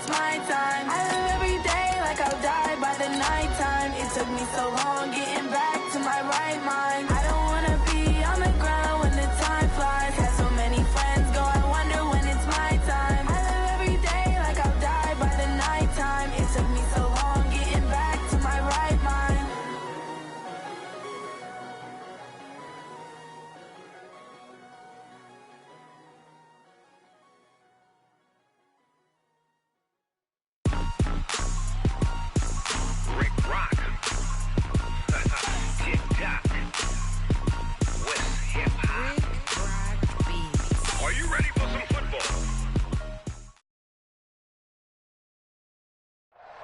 my time. I live every day like I'll die by the nighttime. It took me so long getting back to my right mind. I don't wanna be on the ground when the time flies. Had so many friends go, I wonder when it's my time. I live every day like I'll die by the nighttime. It took me so long getting back to my right mind.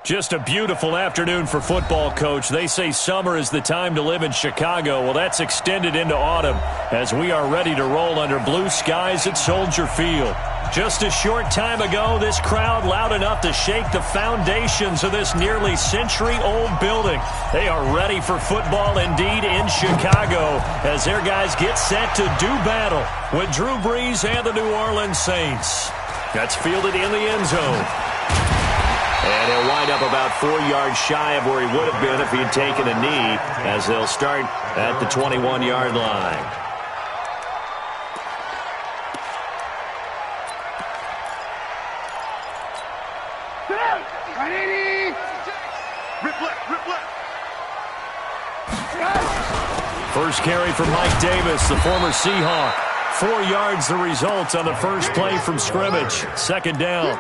Just a beautiful afternoon for football, Coach. They say summer is the time to live in Chicago. Well, that's extended into autumn as we are ready to roll under blue skies at Soldier Field. Just a short time ago, this crowd loud enough to shake the foundations of this nearly century-old building. They are ready for football indeed in Chicago as their guys get set to do battle with Drew Brees and the New Orleans Saints. That's fielded in the end zone. And he'll wind up about 4 yards shy of where he would have been if he had taken a knee, as they'll start at the 21-yard line. First carry for Mike Davis, the former Seahawk. 4 yards the result on the first play from scrimmage. Second down.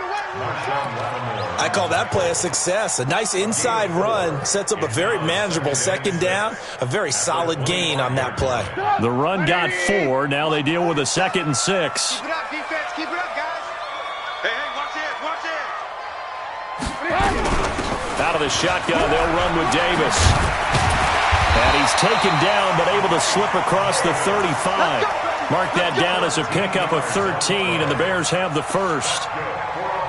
I call that play a success. A nice inside run sets up a very manageable second down. A very solid gain on that play. The run got 4. Now they deal with a 2nd and 6. Keep it up, defense. Keep it up, guys. Hey, watch it, watch it. Out of the shotgun, they'll run with Davis. And he's taken down, but able to slip across the 35. Mark that down as a pickup of 13, and the Bears have the first.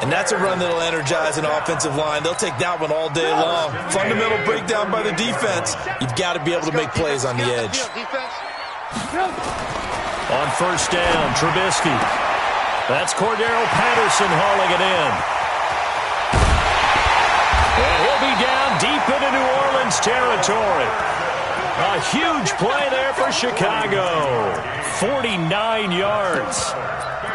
And that's a run that'll energize an offensive line. They'll take that one all day long. Fundamental breakdown by the defense. You've got to be able to make plays on the edge. On first down, Trubisky. That's Cordero Patterson hauling it in. And he'll be down deep into New Orleans territory. A huge play there for Chicago. 49 yards.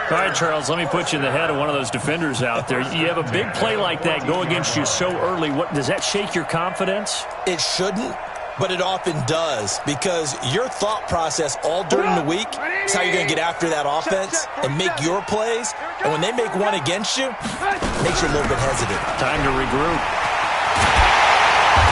All right, Charles, let me put you in the head of one of those defenders out there. You have a big play like that go against you so early. What does that shake your confidence? It shouldn't, but it often does, because your thought process all during the week is how you're going to get after that offense and make your plays. And when they make one against you, it makes you a little bit hesitant. Time to regroup.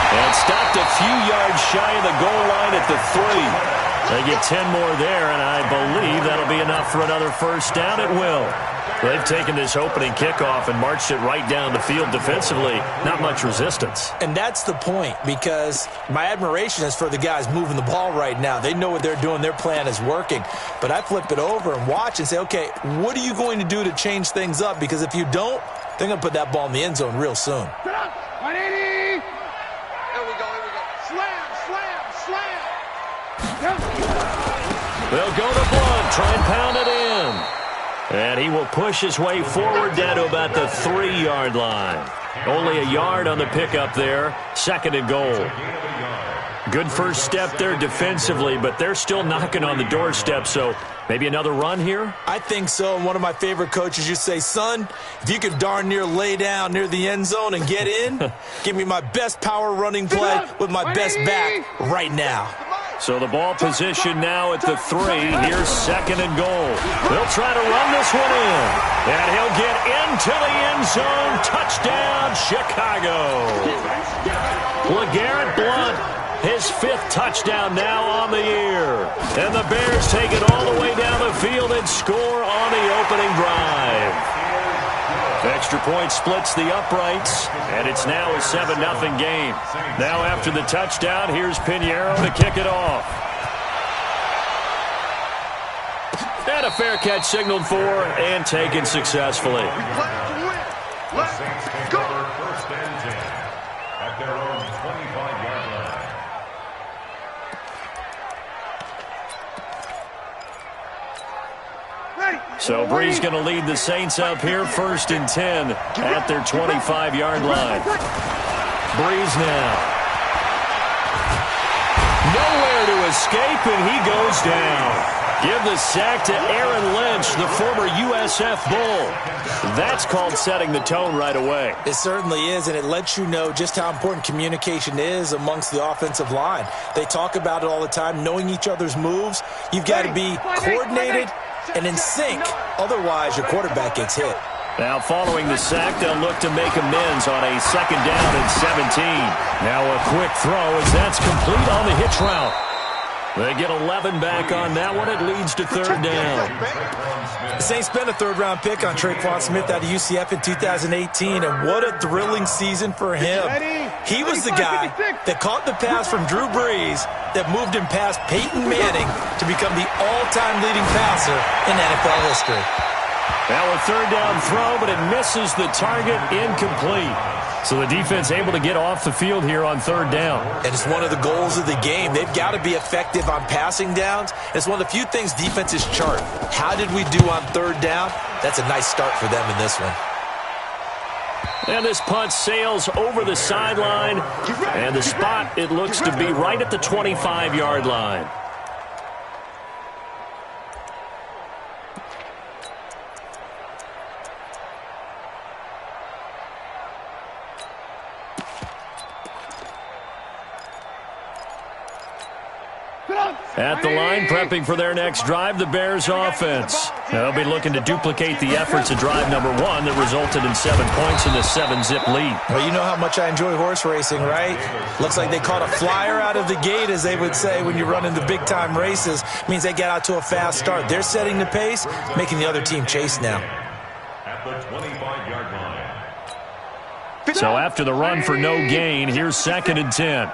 And stopped a few yards shy of the goal line at the 3. They get 10 more there, and I believe that'll be enough for another first down. It will. They've taken this opening kickoff and marched it right down the field defensively. Not much resistance. And that's the point, because my admiration is for the guys moving the ball right now. They know what they're doing. Their plan is working. But I flip it over and watch and say, okay, what are you going to do to change things up? Because if you don't, they're going to put that ball in the end zone real soon. 180. Here we go, here we go. Slam, slam, slam. They'll go to Blunt, try and pound it in. And he will push his way forward down to about the 3-yard line. Only a yard on the pickup there. 2nd and goal. Good first step there defensively, but they're still knocking on the doorstep, so maybe another run here? I think so. And one of my favorite coaches used to say, son, if you could darn near lay down near the end zone and get in, give me my best power running play with my best back right now. So the ball position now at the 3. Here's 2nd and goal. They'll try to run this one in. And he'll get into the end zone. Touchdown, Chicago. LeGarrette Blount, his 5th touchdown now on the year. And the Bears take it all the way down the field and score on the opening drive. Extra point splits the uprights, and it's now a 7-0 game. Now after the touchdown, here's Pinheiro to kick it off. And a fair catch signaled for and taken successfully. Let's go. First and 10 at their own 25-yard line. Ready. So Brees going to lead the Saints up here, 1st and 10 at their 25-yard line. Brees now. Nowhere to escape, and he goes down. Give the sack to Aaron Lynch, the former USF Bull. That's called setting the tone right away. It certainly is, and it lets you know just how important communication is amongst the offensive line. They talk about it all the time, knowing each other's moves. You've got to be coordinated and in sync. Otherwise, your quarterback gets hit. Now, following the sack, they'll look to make amends on a 2nd down and 17. Now a quick throw as that's complete on the hitch route. They get 11 back on that one. It leads to 3rd down. The Saints spent a 3rd-round pick on Traquan Smith out of UCF in 2018, and what a thrilling season for him. He was the guy that caught the pass from Drew Brees that moved him past Peyton Manning to become the all-time leading passer in NFL history. Now a 3rd down throw, but it misses the target, incomplete. So the defense able to get off the field here on 3rd down. And it's one of the goals of the game. They've got to be effective on passing downs. It's one of the few things defenses chart. How did we do on 3rd down? That's a nice start for them in this one. And this punt sails over the sideline. And the spot, it looks to be right at the 25-yard line. At the line, prepping for their next drive, the Bears offense. They'll be looking to duplicate the efforts of drive number 1 that resulted in 7 points in the 7-zip lead. Well, you know how much I enjoy horse racing, right? Looks like they caught a flyer out of the gate, as they would say when you're running the big-time races. Means they get out to a fast start. They're setting the pace, making the other team chase now. At the 25-yard line. So after the run for no gain, here's 2nd and 10.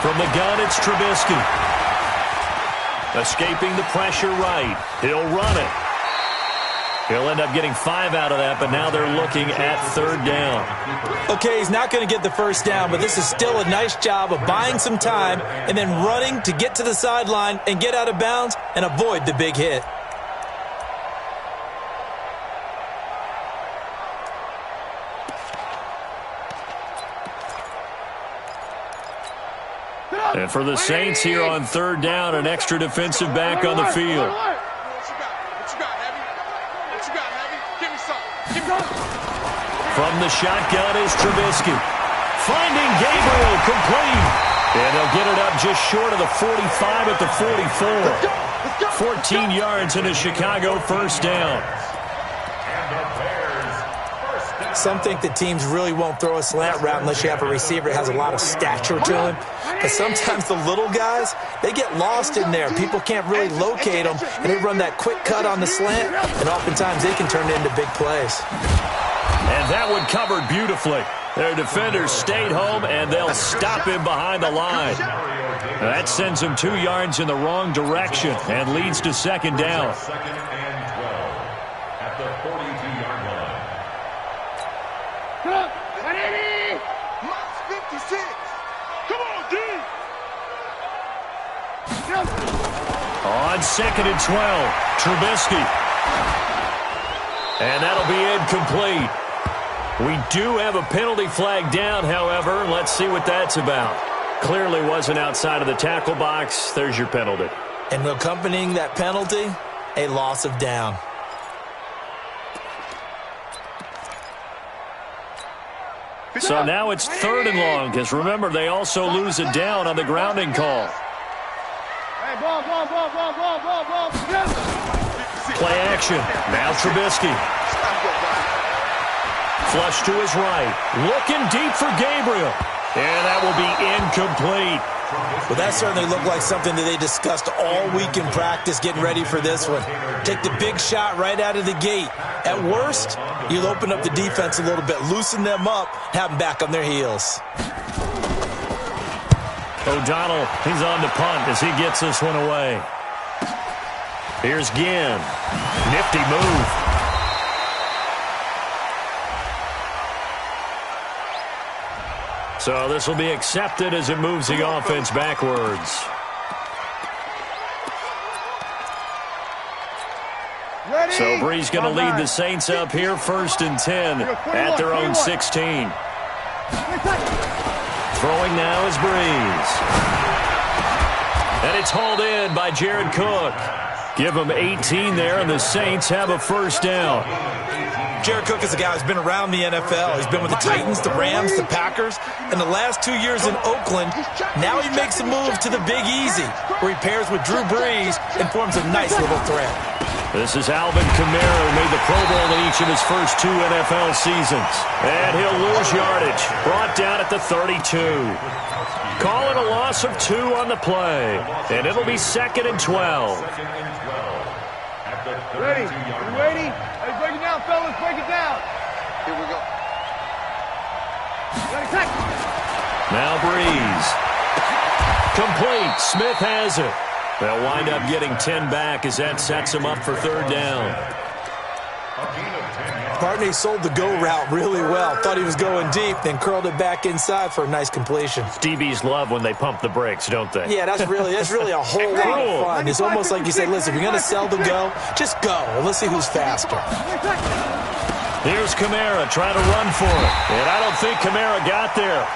From the gun, it's Trubisky. Escaping the pressure right. He'll run it. He'll end up getting 5 out of that, but now they're looking at 3rd down. Okay, he's not going to get the 1st down, but this is still a nice job of buying some time and then running to get to the sideline and get out of bounds and avoid the big hit. And for the Saints here on 3rd down, an extra defensive back on the field. What you got, Heavy? What you got, Heavy? Give me some. Give me some. From the shotgun is Trubisky. Finding Gabriel complete. And they'll get it up just short of the 45 at the 44. 14 yards and a Chicago 1st down. Some think that teams really won't throw a slant route unless you have a receiver that has a lot of stature to him. But sometimes the little guys, they get lost in there. People can't really locate them, and they run that quick cut on the slant, and oftentimes they can turn it into big plays. And that one covered beautifully. Their defenders stayed home, and they'll stop him behind the line. That sends him 2 yards in the wrong direction and leads to 2nd down. 2nd and 12 at the 42-yard line. Max 56. Come on, D. On 2nd and 12, Trubisky. And that'll be incomplete. We do have a penalty flag down, however. Let's see what that's about. Clearly wasn't outside of the tackle box. There's your penalty. And accompanying that penalty, a loss of down. So now it's 3rd and long, because remember, they also lose a down on the grounding call. Hey, ball. Play action. Now Trubisky. Flush to his right. Looking deep for Gabriel. And that will be incomplete. Well, that certainly looked like something that they discussed all week in practice getting ready for this one. Take the big shot right out of the gate. At worst, you'll open up the defense a little bit, loosen them up, have them back on their heels. O'Donnell, he's on the punt as he gets this one away. Here's Ginn. Nifty move. So this will be accepted as it moves the offense backwards. So Bree's going to lead the Saints up here 1st and 10 at their own 16. Throwing now is Breeze. And it's hauled in by Jared Cook. Give him 18 there, and the Saints have a 1st down. Jared Cook is a guy who's been around the NFL. He's been with the Titans, the Rams, the Packers. In the last 2 years in Oakland, now he makes a move to the Big Easy, where he pairs with Drew Brees and forms a nice little threat. This is Alvin Kamara, who made the Pro Bowl in each of his first 2 NFL seasons. And he'll lose yardage. Brought down at the 32. Call it a loss of 2 on the play. And it'll be 2nd and 12. Ready? You ready? Hey, break it down, fellas. Break it down. Here we go. Ready, take. Now Breeze. Complete. Smith has it. They'll wind up getting 10 back as that sets him up for 3rd down. Barney sold the go route really well. Thought he was going deep, then curled it back inside for a nice completion. DBs love when they pump the brakes, don't they? Yeah, that's really a whole lot of fun. It's almost like you say, listen, if you're going to sell the go, just go. Well, let's see who's faster. Here's Kamara trying to run for it. And I don't think Kamara got there.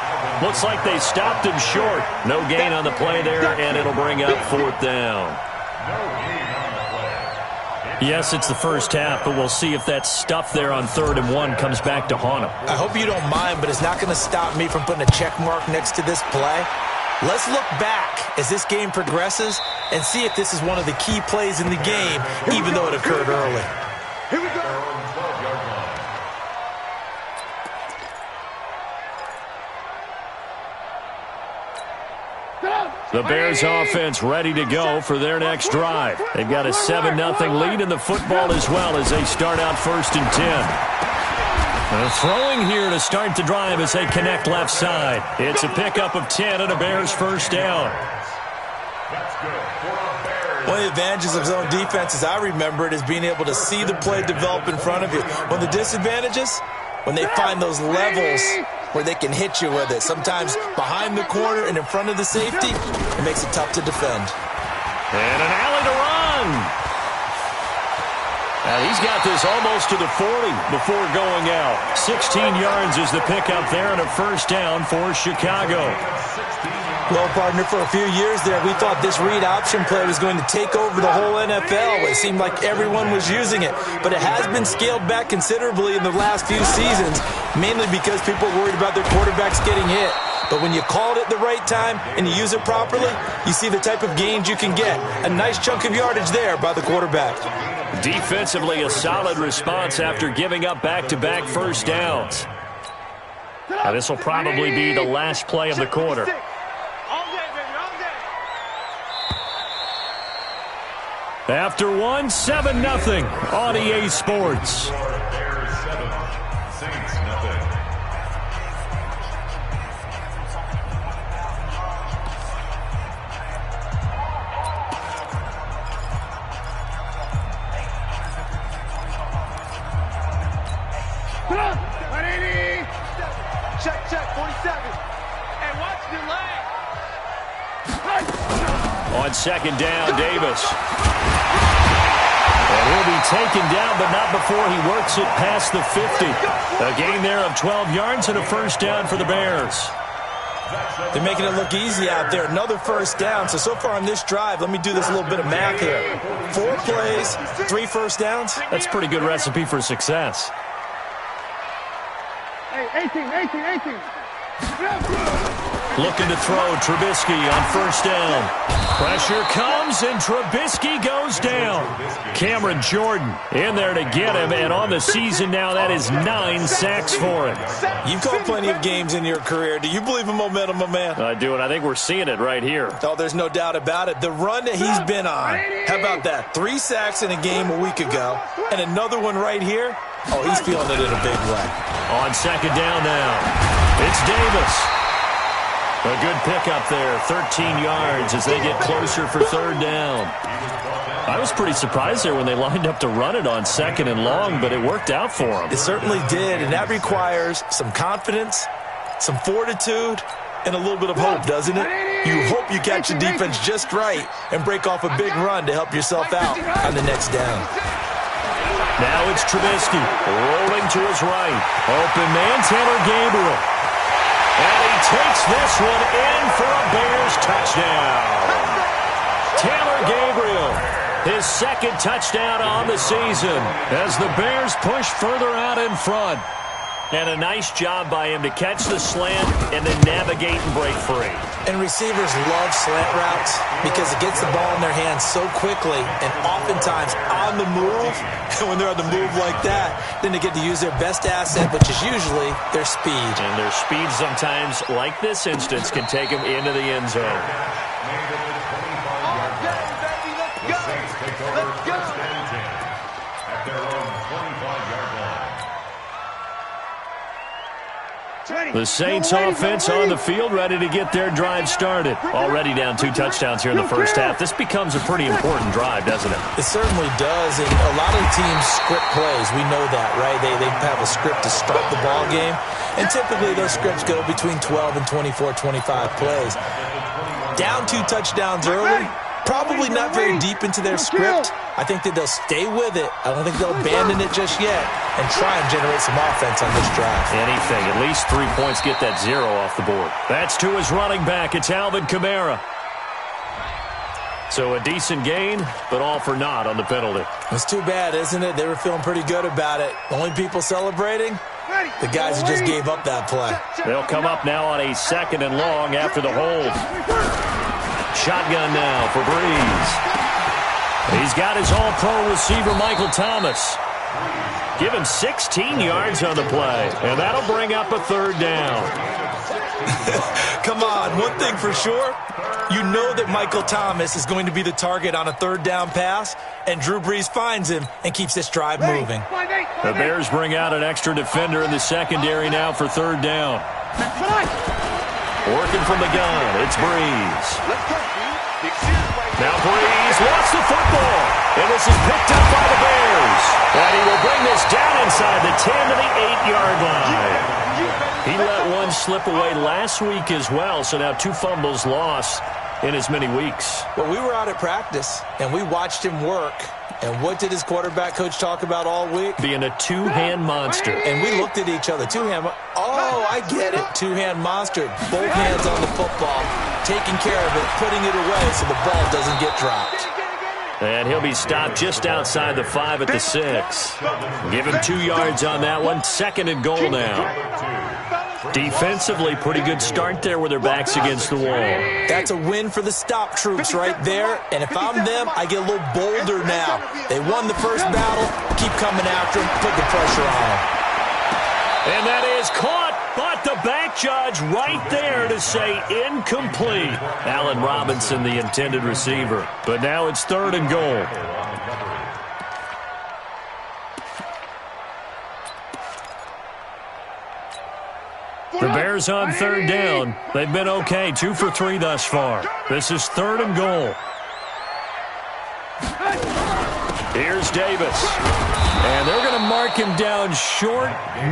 Looks like they stopped him short. No gain on the play there, and it'll bring up 4th down. Yes, it's the first half, but we'll see if that stuff there on 3rd and 1 comes back to haunt him. I hope you don't mind, but it's not going to stop me from putting a check mark next to this play. Let's look back as this game progresses and see if this is one of the key plays in the game, even though it occurred early. Here we go. The Bears offense ready to go for their next drive. They've got a 7-0 lead in the football as well as they start out 1st and 10. Throwing here to start the drive as they connect left side. It's a pickup of 10 and a Bears 1st down. One of the advantages of zone defense, as I remember it, is being able to see the play develop in front of you. One of the disadvantages, when they find those levels where they can hit you with it. Sometimes behind the corner and in front of the safety, it makes it tough to defend. And an alley to run. And he's got this almost to the 40 before going out. 16 yards is the pickup there and a 1st down for Chicago. Well, partner, for a few years there, we thought this read option play was going to take over the whole NFL. It seemed like everyone was using it, but it has been scaled back considerably in the last few seasons, mainly because people are worried about their quarterbacks getting hit. But when you call it at the right time and you use it properly, you see the type of gains you can get. A nice chunk of yardage there by the quarterback. Defensively, a solid response after giving up back-to-back 1st downs. Now, this will probably be the last play of the quarter. After 1, 7-0 on EA Sports. Bears 7, Saints nothing. Check, 47. And watch the leg. On 2nd down, Davis. And he'll be taken down, but not before he works it past the 50. A gain there of 12 yards and a 1st down for the Bears. They're making it look easy out there. Another 1st down. So far on this drive, let me do this little bit of math here. 4 plays, 3 1st downs. That's a pretty good recipe for success. Hey, 18. Looking to throw, Trubisky on 1st down. Pressure comes, and Trubisky goes down. Cameron Jordan in there to get him, and on the season now, that is 9 sacks for him. You've caught plenty of games in your career. Do you believe in momentum, my man? I do, and I think we're seeing it right here. Oh, there's no doubt about it. The run that he's been on, how about that? 3 sacks in a game a week ago, and another one right here. Oh, he's feeling it in a big way. On 2nd down now, it's Davis. A good pickup there, 13 yards as they get closer for 3rd down. I was pretty surprised there when they lined up to run it on 2nd and long, but it worked out for them. It certainly did, and that requires some confidence, some fortitude, and a little bit of hope, doesn't it? You hope you catch the defense just right and break off a big run to help yourself out on the next down. Now it's Trubisky rolling to his right. Open man, Taylor Gabriel. And he takes this one in for a Bears touchdown. Taylor Gabriel, his second touchdown on the season as the Bears push further out in front. And a nice job by him to catch the slant and then navigate and break free. And receivers love slant routes because it gets the ball in their hands so quickly and oftentimes on the move. And when they're on the move like that, then they get to use their best asset, which is usually their speed. And their speed sometimes, like this instance, can take them into the end zone. The Saints offense on the field, ready to get their drive started. Already down 2 touchdowns here in the first half. This becomes a pretty important drive, doesn't it? It certainly does, and a lot of the teams script plays. We know that, right? They have a script to start the ball game, and typically those scripts go between 12 and 24, 25 plays. Down 2 touchdowns early, probably not very deep into their script. I think that they'll stay with it. I don't think they'll abandon it just yet and try and generate some offense on this drive. Anything. At least 3 points, get that 0 off the board. That's to his running back. It's Alvin Kamara. So a decent gain, but all for naught on the penalty. It's too bad, isn't it? They were feeling pretty good about it. Only people celebrating? The guys who just gave up that play. They'll come up now on a 2nd and long after the hold. Shotgun now for Breeze. He's got his all-pro receiver, Michael Thomas. Give him 16 yards on the play, and that'll bring up a 3rd down. Come on, one thing for sure, you know that Michael Thomas is going to be the target on a 3rd down pass, and Drew Brees finds him and keeps this drive moving. The Bears bring out an extra defender in the secondary now for 3rd down. Working from the gun, it's Brees. Now Brees lost the football, and this is picked up by the Bears. And he will bring this down inside the 10 to the 8-yard line. He let one slip away last week as well, so now 2 fumbles lost in as many weeks. Well, we were out at practice, and we watched him work. And what did his quarterback coach talk about all week? Being a 2-hand monster. And we looked at each other. 2-hand. Oh, I get it. 2-hand monster. Both hands on the football, taking care of it, putting it away so the ball doesn't get dropped. And he'll be stopped just outside the 5 at the 6. Give him 2 yards on that one. 2nd and goal now. Defensively, pretty good start there with their backs against the wall. That's a win for the stop troops right there. And if I'm them, I get a little bolder now. They won the first battle. Keep coming after them. Put the pressure on them. And that is caught, but the back judge right there to say incomplete. Allen Robinson, the intended receiver. But now it's 3rd and goal. The Bears on 3rd down. They've been okay, 2 for 3 thus far. This is 3rd and goal. Here's Davis. And they're going to mark him down short,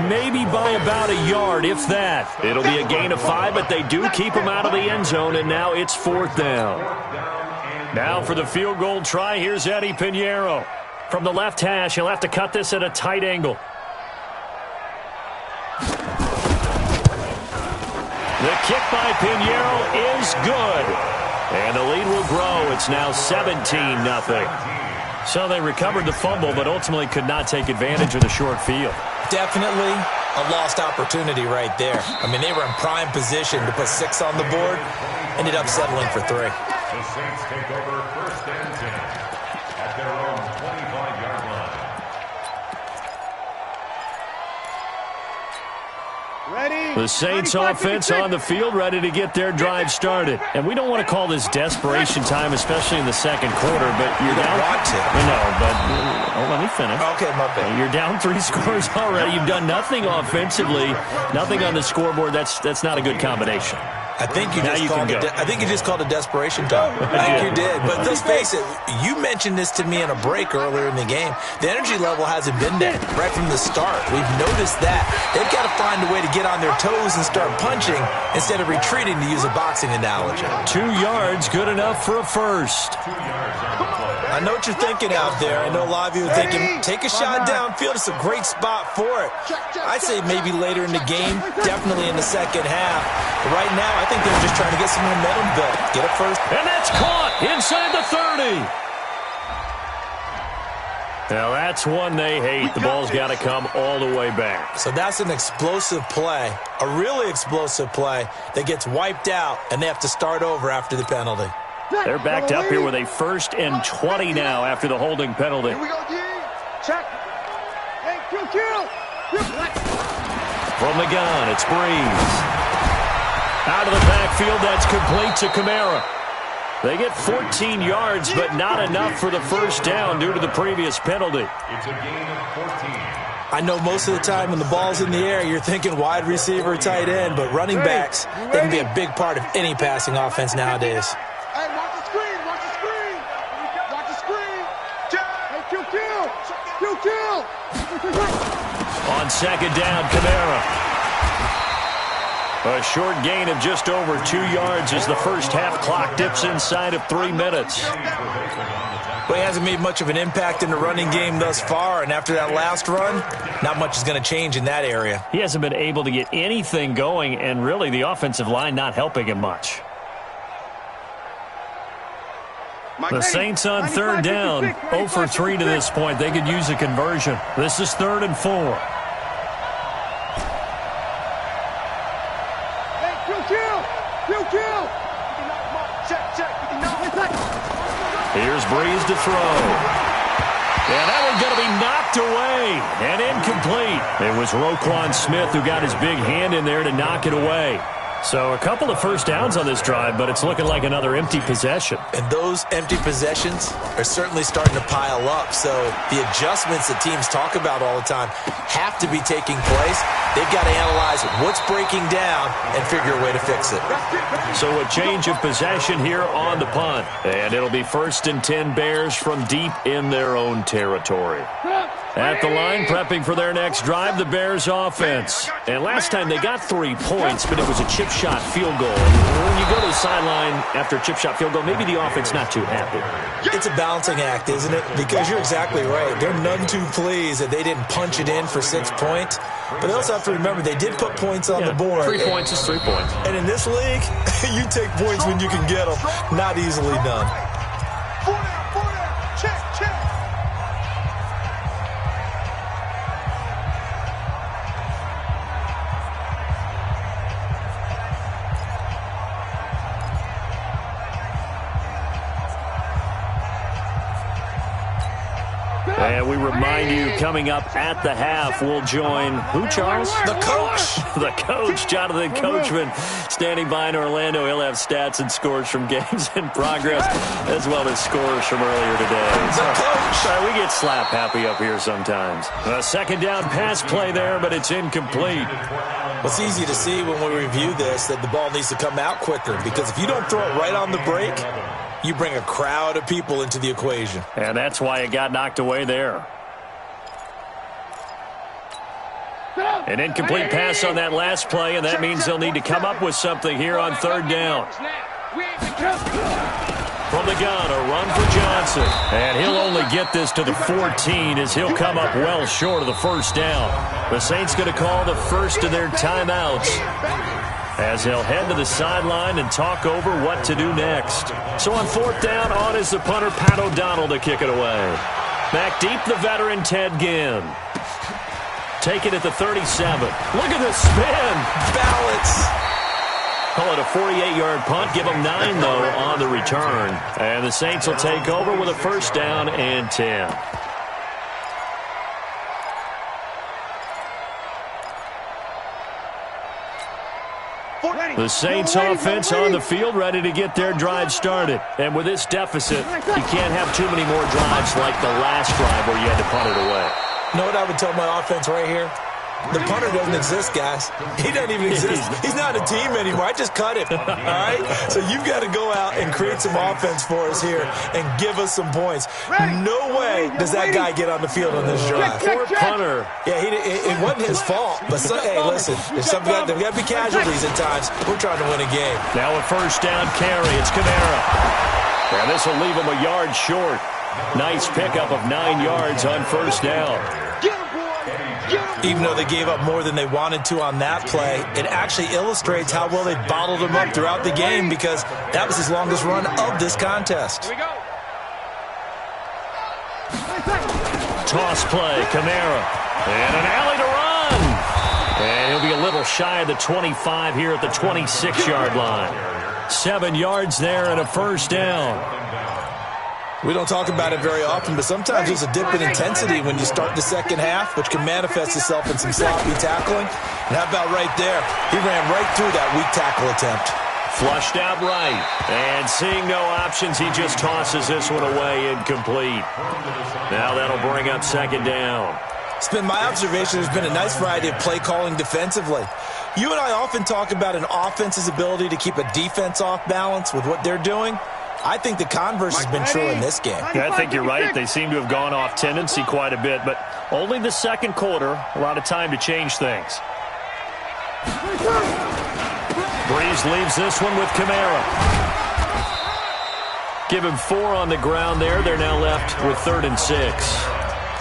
maybe by about a yard, if that. It'll be a gain of 5, but they do keep him out of the end zone, and now it's 4th down. Now for the field goal try, here's Eddie Pinheiro. From the left hash, he'll have to cut this at a tight angle. The kick by Pinheiro is good. And the lead will grow. It's now 17-0. So they recovered the fumble, but ultimately could not take advantage of the short field. Definitely a lost opportunity right there. I mean, they were in prime position to put 6 on the board. Ended up settling for 3. The Saints take over 1st and 10 at their own 25-yard line. The Saints offense on the field, ready to get their drive started. And we don't want to call this desperation time, especially in the 2nd quarter, but you're down. Want to. No, but let me finish. Okay, my bad. You're down 3 scores already. You've done nothing offensively, nothing on the scoreboard. That's not a good combination. I think you just called it desperation time. I think you did. But let's face it, you mentioned this to me in a break earlier in the game. The energy level hasn't been there right from the start. We've noticed that. They've got to find a way to get on their toes and start punching instead of retreating, to use a boxing analogy. 2 yards, good enough for a first. I know what you're thinking out there. I know a lot of you are thinking, take a shot downfield. It's a great spot for it. I'd say maybe later in the game, definitely in the second half. But right now, I think they're just trying to get some momentum built. Get it first. And that's caught inside the 30. Now, that's one they hate. The ball's got to come all the way back. So that's an explosive play, a really explosive play that gets wiped out, and they have to start over after the penalty. They're backed up here with a 1st and 20 now after the holding penalty. Here we go, D. Check. Hey, kill. From the gun, it's Breeze. Out of the backfield, that's complete to Kamara. They get 14 yards, but not enough for the first down due to the previous penalty. It's a gain of 14. I know most of the time when the ball's in the air, you're thinking wide receiver, tight end, but running backs, they can be a big part of any passing offense nowadays. Hey, watch the screen. Watch the screen. Hey, kill. On second down, Kamara. A short gain of just over 2 yards as the first half clock dips inside of 3 minutes. But he hasn't made much of an impact in the running game thus far, and after that last run, not much is going to change in that area. He hasn't been able to get anything going, and really the offensive line not helping him much. The Saints on third down, 0 for 3 to this point. They could use a conversion. This is 3rd and 4. Here's Breeze to throw. And that one's going to be knocked away and incomplete. It was Roquan Smith who got his big hand in there to knock it away. So a couple of first downs on this drive, but it's looking like another empty possession. And those empty possessions are certainly starting to pile up. So the adjustments that teams talk about all the time have to be taking place. They've got to analyze what's breaking down and figure a way to fix it. So a change of possession here on the punt. And it'll be 1st and 10 Bears from deep in their own territory. At the line, prepping for their next drive, the Bears offense. And last time they got 3 points, but it was a chip shot field goal. When you go to the sideline after a chip shot field goal, maybe the offense not too happy. It's a balancing act, isn't it? Because you're exactly right. They're none too pleased that they didn't punch it in for 6 points. But they also have to remember they did put points on the board. 3 points is 3 points. And in this league, you take points when you can get them. Not easily done. Check. And we remind you, coming up at the half, we'll join who, Charles? The coach. The coach, Jonathan Coachman, standing by in Orlando. He'll have stats and scores from games in progress, as well as scores from earlier today. The coach. We get slap happy up here sometimes. A second down pass play there, but it's incomplete. Well, it's easy to see when we review this that the ball needs to come out quicker, because if you don't throw it right on the break, you bring a crowd of people into the equation. And that's why it got knocked away there. An incomplete pass on that last play, and that means they'll need to come up with something here on 3rd down. From the gun, a run for Johnson. And he'll only get this to the 14 as he'll come up well short of the first down. The Saints going to call the first of their timeouts, as they'll head to the sideline and talk over what to do next. So on 4th down, on is the punter, Pat O'Donnell, to kick it away. Back deep, the veteran, Ted Ginn. Take it at the 37. Look at the spin. Balance. Call it a 48-yard punt. Give them 9, though, on the return. And the Saints will take over with a 1st down and 10. The Saints offense on the field, ready to get their drive started. And with this deficit, you can't have too many more drives like the last drive where you had to punt it away. You know what I would tell my offense right here? The punter doesn't exist, guys. He doesn't even exist. He's not a team anymore. I just cut him. All right? So you've got to go out and create some offense for us here and give us some points. No way does that guy get on the field on this drive. Poor punter. Yeah, it wasn't his fault. But, hey, listen, there's got to be casualties at times. We're trying to win a game. Now a 1st down carry. It's Kamara. And this will leave him a yard short. Nice pickup of 9 yards on first down. Even though they gave up more than they wanted to on that play, it actually illustrates how well they bottled him up throughout the game because that was his longest run of this contest. Toss play, Kamara. And an alley to run. And he'll be a little shy of the 25 here at the 26-yard line. 7 yards there and a first down. We don't talk about it very often, but sometimes there's a dip in intensity when you start the second half, which can manifest itself in some sloppy tackling. And how about right there? He ran right through that weak tackle attempt. Flushed out right. And seeing no options, he just tosses this one away, incomplete. Now that'll bring up second down. It's been my observation there's been a nice variety of play calling defensively. You and I often talk about an offense's ability to keep a defense off balance with what they're doing. I think the converse has been true in this game. Yeah, I think you're right. They seem to have gone off tendency quite a bit, but only the second quarter, a lot of time to change things. Breeze leaves this one with Kamara. Give him 4 on the ground there. They're now left with 3rd and 6.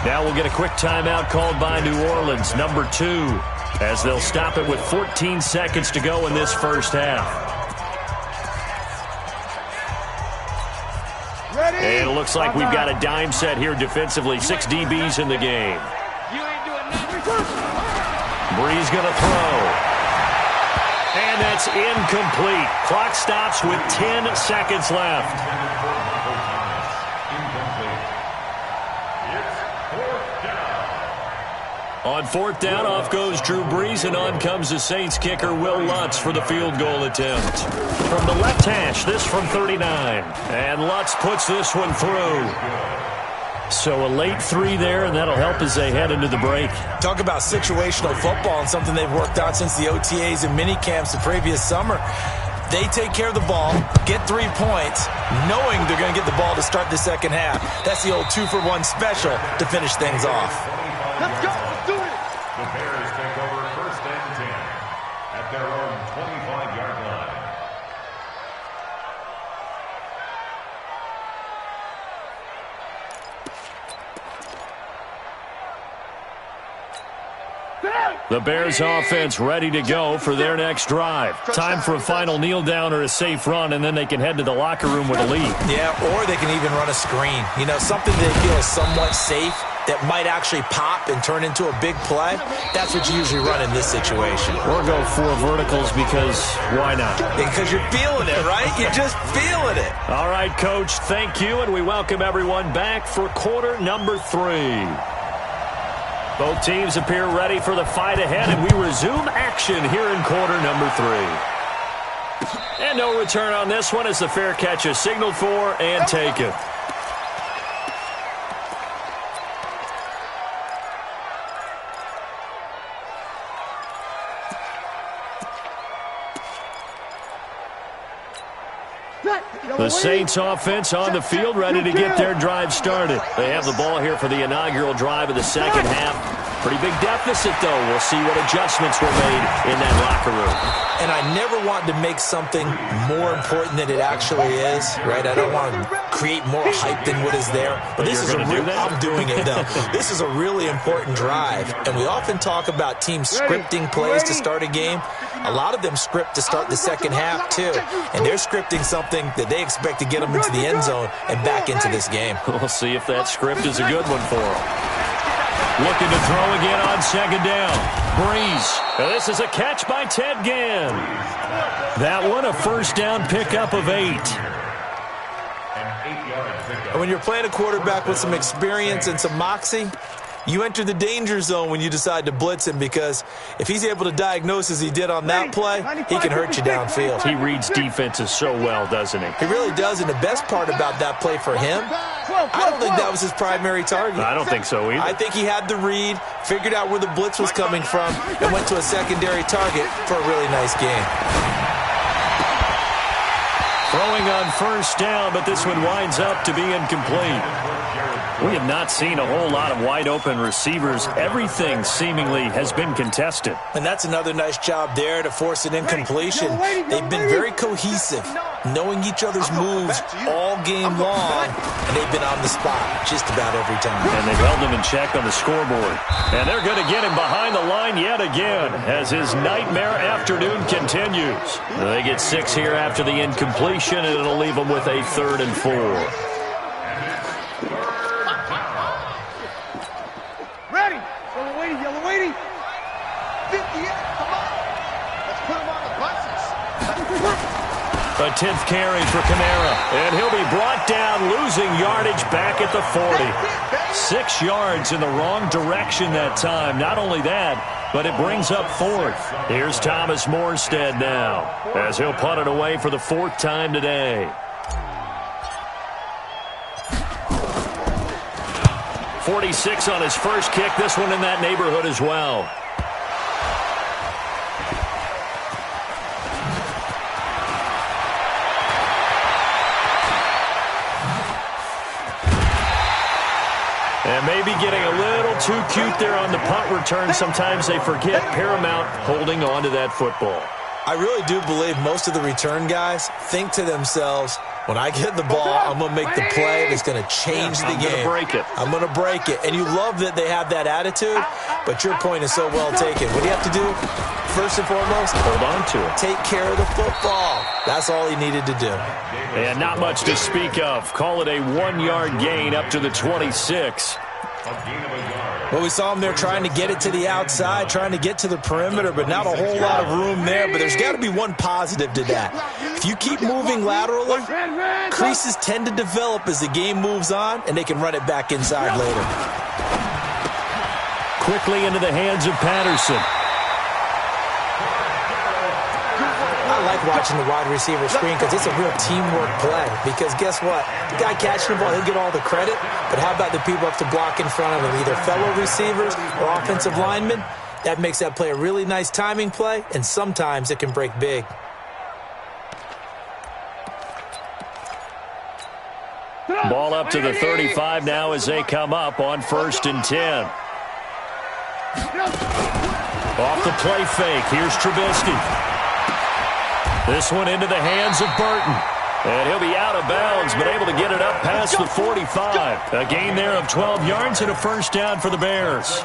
Now we'll get a quick timeout called by New Orleans, number 2, as they'll stop it with 14 seconds to go in this first half. And it looks like we've got a dime set here defensively. 6 DBs in the game. Breeze going to throw. And that's incomplete. Clock stops with 10 seconds left. On 4th down, off goes Drew Brees, and on comes the Saints kicker, Will Lutz, for the field goal attempt. From the left hash, this from 39. And Lutz puts this one through. So a late 3 there, and that'll help as they head into the break. Talk about situational football and something they've worked out since the OTAs and mini camps the previous summer. They take care of the ball, get 3 points, knowing they're going to get the ball to start the second half. That's the old 2-for-1 special to finish things off. Let's go. Let's do it. The Bears take over 1st and 10 at their own 25-yard line. The Bears offense ready to go for their next drive. Time for a final kneel down or a safe run, and then they can head to the locker room with a lead. Yeah, or they can even run a screen. You know, something they feel is somewhat safe that might actually pop and turn into a big play. That's what you usually run in this situation. Or go 4 verticals because why not? Because you're feeling it, right? You're just feeling it. All right, Coach, thank you, and we welcome everyone back for quarter number 3. Both teams appear ready for the fight ahead, and we resume action here in quarter number 3. And no return on this one as the fair catch is signaled for and taken. The Saints offense on the field, ready to get their drive started. They have the ball here for the inaugural drive of the second half. Pretty big deficit, though. We'll see what adjustments were made in that locker room. And I never want to make something more important than it actually is, right? I don't want to create more hype than what is there. But this is a real, I'm doing it, though. This is a really important drive. And we often talk about teams scripting plays to start a game. A lot of them script to start the second half, too. And they're scripting something that they expect to get them into the end zone and back into this game. We'll see if that script is a good one for them. Looking to throw again on second down. Breeze. This is a catch by Ted Ginn. That one, a first down pickup of 8. And when you're playing a quarterback with some experience and some moxie, you enter the danger zone when you decide to blitz him, because if he's able to diagnose as he did on that play, he can hurt you downfield. He reads defenses so well, doesn't he? He really does, and the best part about that play for him, I don't think that was his primary target. I don't think so either. I think he had the read, figured out where the blitz was coming from, and went to a secondary target for a really nice game. Throwing on first down, but this one winds up to be incomplete. We have not seen a whole lot of wide-open receivers. Everything seemingly has been contested. And that's another nice job there to force an incompletion. They've been very cohesive, knowing each other's moves all game long, and they've been on the spot just about every time. And they've held him in check on the scoreboard. And they're going to get him behind the line yet again as his nightmare afternoon continues. They get 6 here after the incompletion, and it'll leave them with a 3rd and 4. Yellow waiting. 58, come on. Let's put him on the buses. A 10th carry for Kamara, and he'll be brought down, losing yardage back at the 40. 6 yards in the wrong direction that time. Not only that, but it brings up 4th. Here's Thomas Morstead now, as he'll punt it away for the 4th time today. 46 on his first kick. This one in that neighborhood as well. And maybe getting a little too cute there on the punt return. Sometimes they forget paramount holding on to that football. I really do believe most of the return guys think to themselves, when I get the ball, I'm going to make the play that's going to change the game. I'm going to break it. And you love that they have that attitude, but your point is so well taken. What do you have to do? First and foremost, hold on to it. Take care of the football. That's all he needed to do. And not much to speak of. Call it a 1-yard gain up to the 26. Well, we saw him there trying to get it to the outside, trying to get to the perimeter, but not a whole lot of room there. But there's got to be one positive to that. If you keep moving laterally, creases tend to develop as the game moves on, and they can run it back inside later. Quickly into the hands of Patterson. I like watching the wide receiver screen because it's a real teamwork play. Because guess what? The guy catching the ball, he'll get all the credit. But how about the people up to block in front of him, either fellow receivers or offensive linemen? That makes that play a really nice timing play, and sometimes it can break big. Ball up to the 35 now as they come up on 1st and 10. Off the play fake. Here's Trubisky. This one into the hands of Burton. And he'll be out of bounds, but able to get it up past the 45. A gain there of 12 yards and a 1st down for the Bears.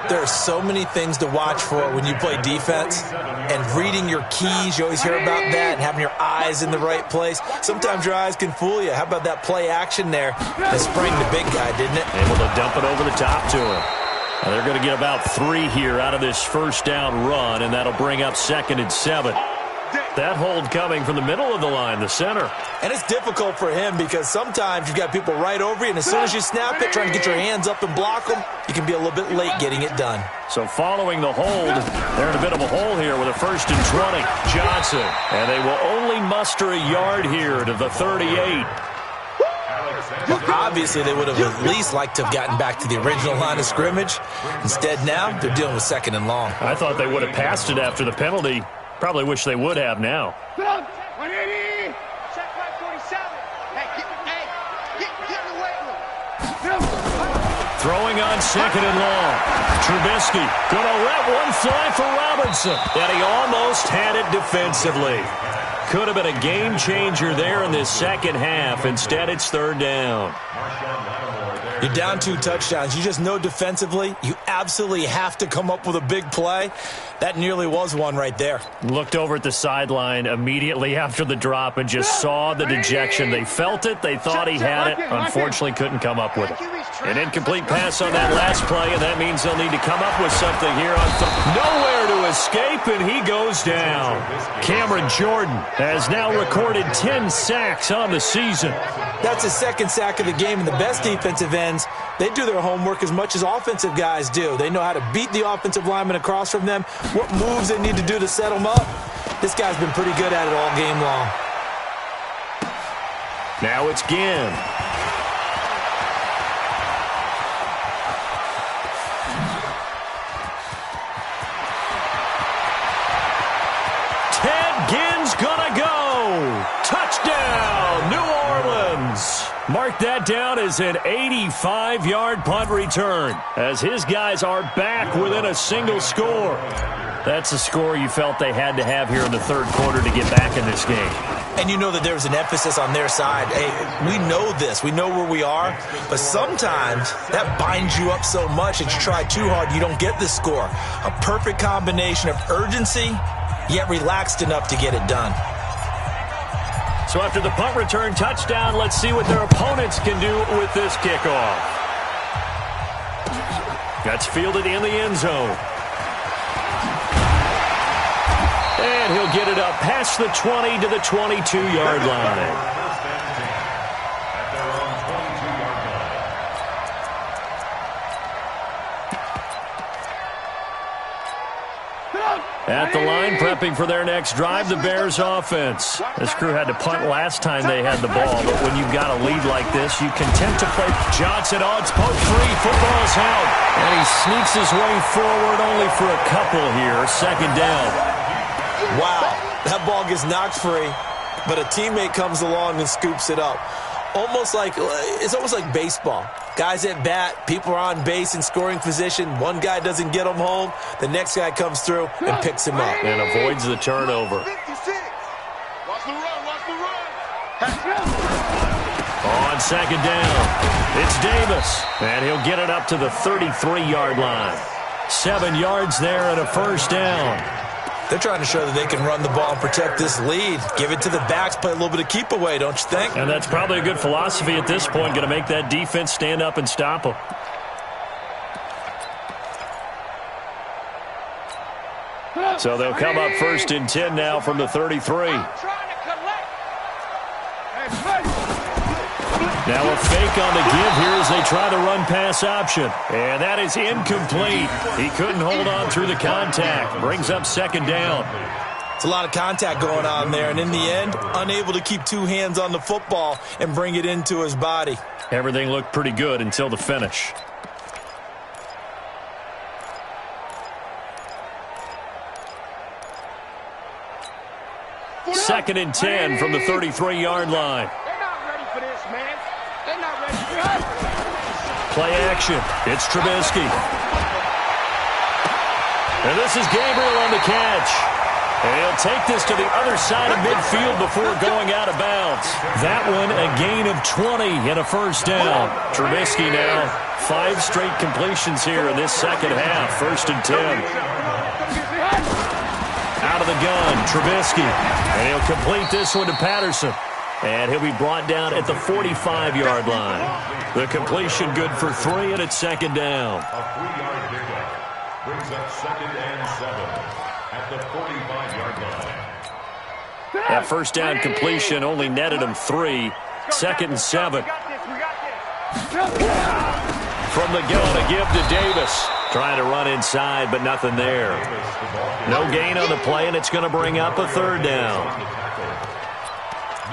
There are so many things to watch for when you play defense. And reading your keys, you always hear about that, and having your eyes in the right place. Sometimes your eyes can fool you. How about that play action there? That sprang the big guy, didn't it? Able to dump it over the top to him. Now they're going to get about 3 here out of this 1st down run, and that'll bring up 2nd and 7. That hold coming from the middle of the line, the center. And it's difficult for him because sometimes you've got people right over you, and as soon as you snap it, trying to get your hands up and block them, you can be a little bit late getting it done. So following the hold, they're in a bit of a hole here with a 1st and 20. Johnson. And they will only muster a yard here to the 38. Well, obviously, they would have at least liked to have gotten back to the original line of scrimmage. Instead, now they're dealing with 2nd and long. I thought they would have passed it after the penalty. Probably wish they would have now. 180. Check 47. Hey, get in the weight room. Throwing on 2nd and long. Trubisky going to let one fly for Robinson. And he almost had it defensively. Could have been a game changer there in this 2nd half. Instead, it's 3rd down. You're down 2 touchdowns. You just know defensively you absolutely have to come up with a big play. That nearly was one right there. Looked over at the sideline immediately after the drop and just saw the dejection. They felt it. They thought he had it. Unfortunately, couldn't come up with it. An incomplete pass on that last play, and that means they'll need to come up with something here on nowhere to escape, and he goes down. Cameron Jordan has now recorded 10 sacks on the season. That's his 2nd sack of the game, and the best defensive ends, they do their homework as much as offensive guys do. They know how to beat the offensive lineman across from them, what moves they need to do to set them up. This guy's been pretty good at it all game long. Now it's Ginn. Ted Ginn's gonna go. Touchdown, New Orleans. Mark that down as an 85-yard punt return, as his guys are back within a single score. That's a score you felt they had to have here in the third quarter to get back in this game. And you know that there's an emphasis on their side. Hey, we know this. We know where we are. But sometimes that binds you up so much that you try too hard, you don't get the score. A perfect combination of urgency, yet relaxed enough to get it done. So after the punt return touchdown, let's see what their opponents can do with this kickoff. That's fielded in the end zone. And he'll get it up past the 20 to the 22-yard line. At the line, prepping for their next drive, the Bears offense. This crew had to punt last time they had the ball, but when you've got a lead like this, you content to play. Johnson on, it's poked free, football's held. And he sneaks his way forward only for a couple here, second down. Wow, that ball gets knocked free, but a teammate comes along and scoops it up. It's almost like baseball. Guys at bat, people are on base in scoring position. One guy doesn't get him home. The next guy comes through and picks him up. And avoids the turnover. 56. Watch the run, watch the run. On second down, it's Davis. And he'll get it up to the 33-yard line. 7 yards there and a first down. They're trying to show that they can run the ball and protect this lead. Give it to the backs, play a little bit of keep away, don't you think? And that's probably a good philosophy at this point, going to make that defense stand up and stop them. So they'll come up first and 10 now from the 33. Now a fake on the give here as they try the run-pass option. And that is incomplete. He couldn't hold on through the contact. Brings up second down. It's a lot of contact going on there, and in the end, unable to keep two hands on the football and bring it into his body. Everything looked pretty good until the finish. Second and 10 from the 33-yard line. Play action. It's Trubisky. And this is Gabriel on the catch. And he'll take this to the other side of midfield before going out of bounds. That one a gain of 20 and a first down. Trubisky now 5 straight completions here in this second half. First and 10. Out of the gun, Trubisky. And he'll complete this one to Patterson. And he'll be brought down at the 45-yard line. The completion good for 3, and it's second down. A 3-yard pickup brings up second and 7 at the 45-yard line. That first down completion only netted him 3. Second and 7. From the gun, a give to Davis. Trying to run inside, but nothing there. No gain on the play, and it's going to bring up a third down.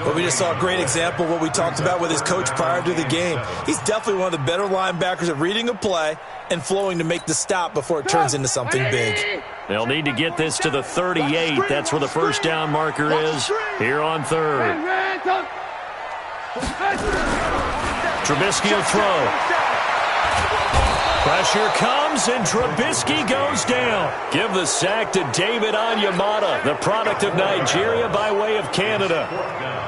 But we just saw a great example of what we talked about with his coach prior to the game. He's definitely one of the better linebackers at reading a play and flowing to make the stop before it turns into something big. They'll need to get this to the 38. That's where the first down marker is here on third. Trubisky will throw. Pressure comes, and Trubisky goes down. Give the sack to David Onyemata, the product of Nigeria by way of Canada.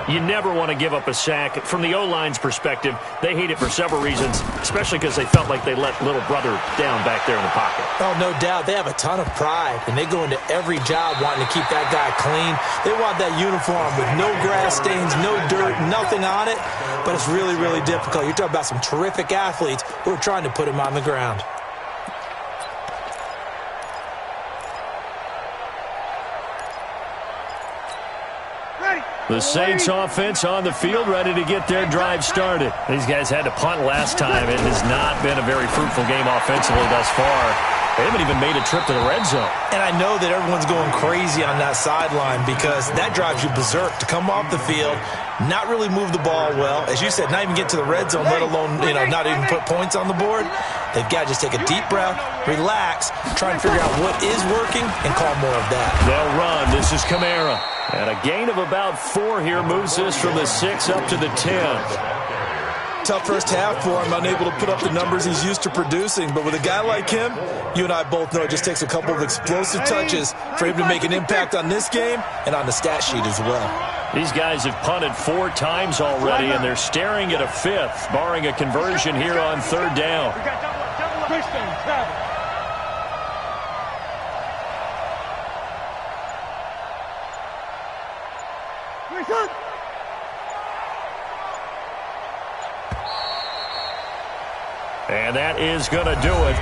You never want to give up a sack. From the O-line's perspective, they hate it for several reasons, especially because they felt like they let little brother down back there in the pocket. Oh, no doubt. They have a ton of pride, and they go into every job wanting to keep that guy clean. They want that uniform with no grass stains, no dirt, nothing on it, but it's really, really difficult. You're talking about some terrific athletes who are trying to put him on the ground. The Saints offense on the field, ready to get their drive started. These guys had to punt last time. It has not been a very fruitful game offensively thus far. They haven't even made a trip to the red zone. And I know that everyone's going crazy on that sideline because that drives you berserk to come off the field, not really move the ball well. As you said, not even get to the red zone, let alone, not even put points on the board. They've got to just take a deep breath, relax, try and figure out what is working, and call more of that. They'll run. This is Kamara. And a gain of about 4 here moves this from the 6 up to the 10. tough first half for him, unable to put up the numbers he's used to producing. But with a guy like him, you and I both know it just takes a couple of explosive touches for him to make an impact on this game and on the stat sheet as well. These guys have punted 4 times already, and they're staring at a 5th, barring a conversion here on 3rd down. And that is going to do it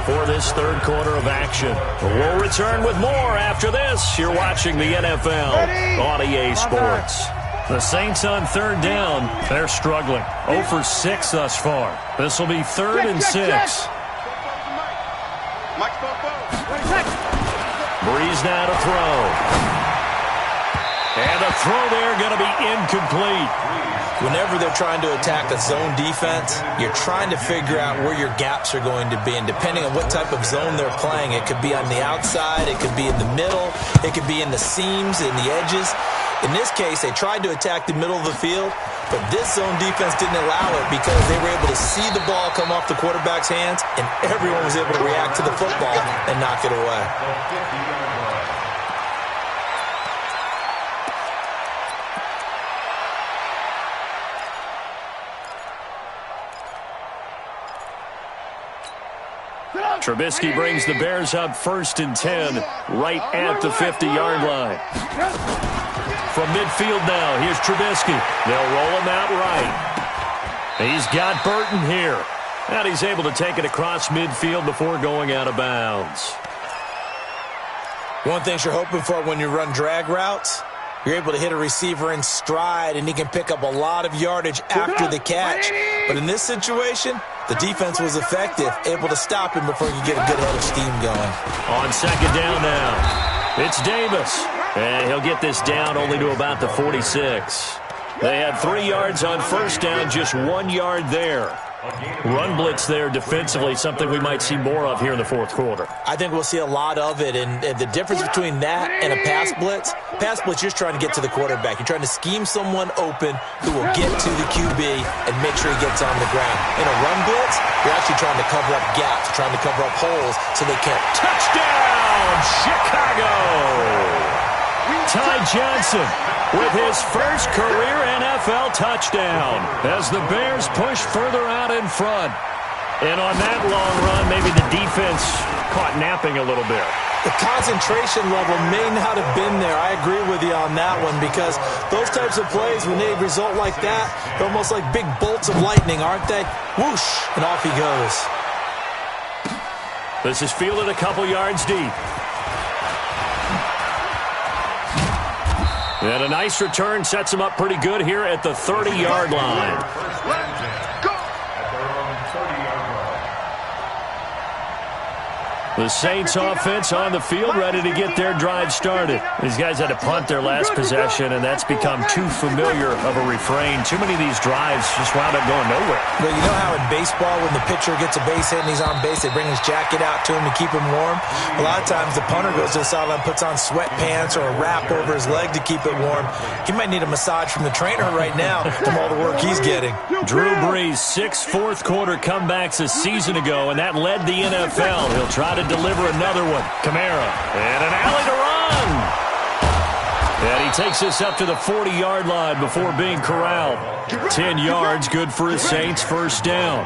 for this 3rd quarter of action. We'll return with more after this. You're watching the NFL on EA Sports. The Saints on 3rd down. They're struggling. 0 for 6 thus far. This will be 3rd and 6. Breeze now to throw. And the throw there going to be incomplete. Whenever they're trying to attack a zone defense, you're trying to figure out where your gaps are going to be. And depending on what type of zone they're playing, it could be on the outside, it could be in the middle, it could be in the seams, in the edges. In this case, they tried to attack the middle of the field, but this zone defense didn't allow it because they were able to see the ball come off the quarterback's hands, and everyone was able to react to the football and knock it away. Trubisky brings the Bears up 1st and 10, right at the 50-yard line. From midfield now, here's Trubisky. They'll roll him out right. He's got Burton here. And he's able to take it across midfield before going out of bounds. One thing you're hoping for when you run drag routes, you're able to hit a receiver in stride, and he can pick up a lot of yardage after the catch. But in this situation, the defense was effective, able to stop him before you get a good head of steam going. On 2nd down now, it's Davis. And he'll get this down only to about the 46. They had 3 yards on 1st down, just 1 yard there. Run blitz there defensively, something we might see more of here in the 4th quarter. I think we'll see a lot of it, and the difference between that and a pass blitz, you're just trying to get to the quarterback. You're trying to scheme someone open who will get to the QB and make sure he gets on the ground. In a run blitz, you're actually trying to cover up gaps, trying to cover up holes so they can't. Touchdown, Chicago! Ty Johnson with his first career NFL touchdown as the Bears push further out in front. And on that long run, maybe the defense caught napping a little bit. The concentration level may not have been there. I agree with you on that one because those types of plays, when they result like that, they're almost like big bolts of lightning, aren't they? Whoosh, and off he goes. This is fielded a couple yards deep. And a nice return sets him up pretty good here at the 30-yard line. The Saints offense on the field ready to get their drive started. These guys had to punt their last possession, and that's become too familiar of a refrain. Too many of these drives just wound up going nowhere. Well, you know how in baseball when the pitcher gets a base hit and he's on base, they bring his jacket out to him to keep him warm? A lot of times the punter goes to the sideline, puts on sweatpants or a wrap over his leg to keep it warm. He might need a massage from the trainer right now from all the work he's getting. Drew Brees, 6 fourth-quarter comebacks a season ago, and that led the NFL. He'll try to deliver another one. Camara, and an alley to run. And he takes this up to the 40-yard line before being corralled. 10 yards, good for his Saints, 1st down.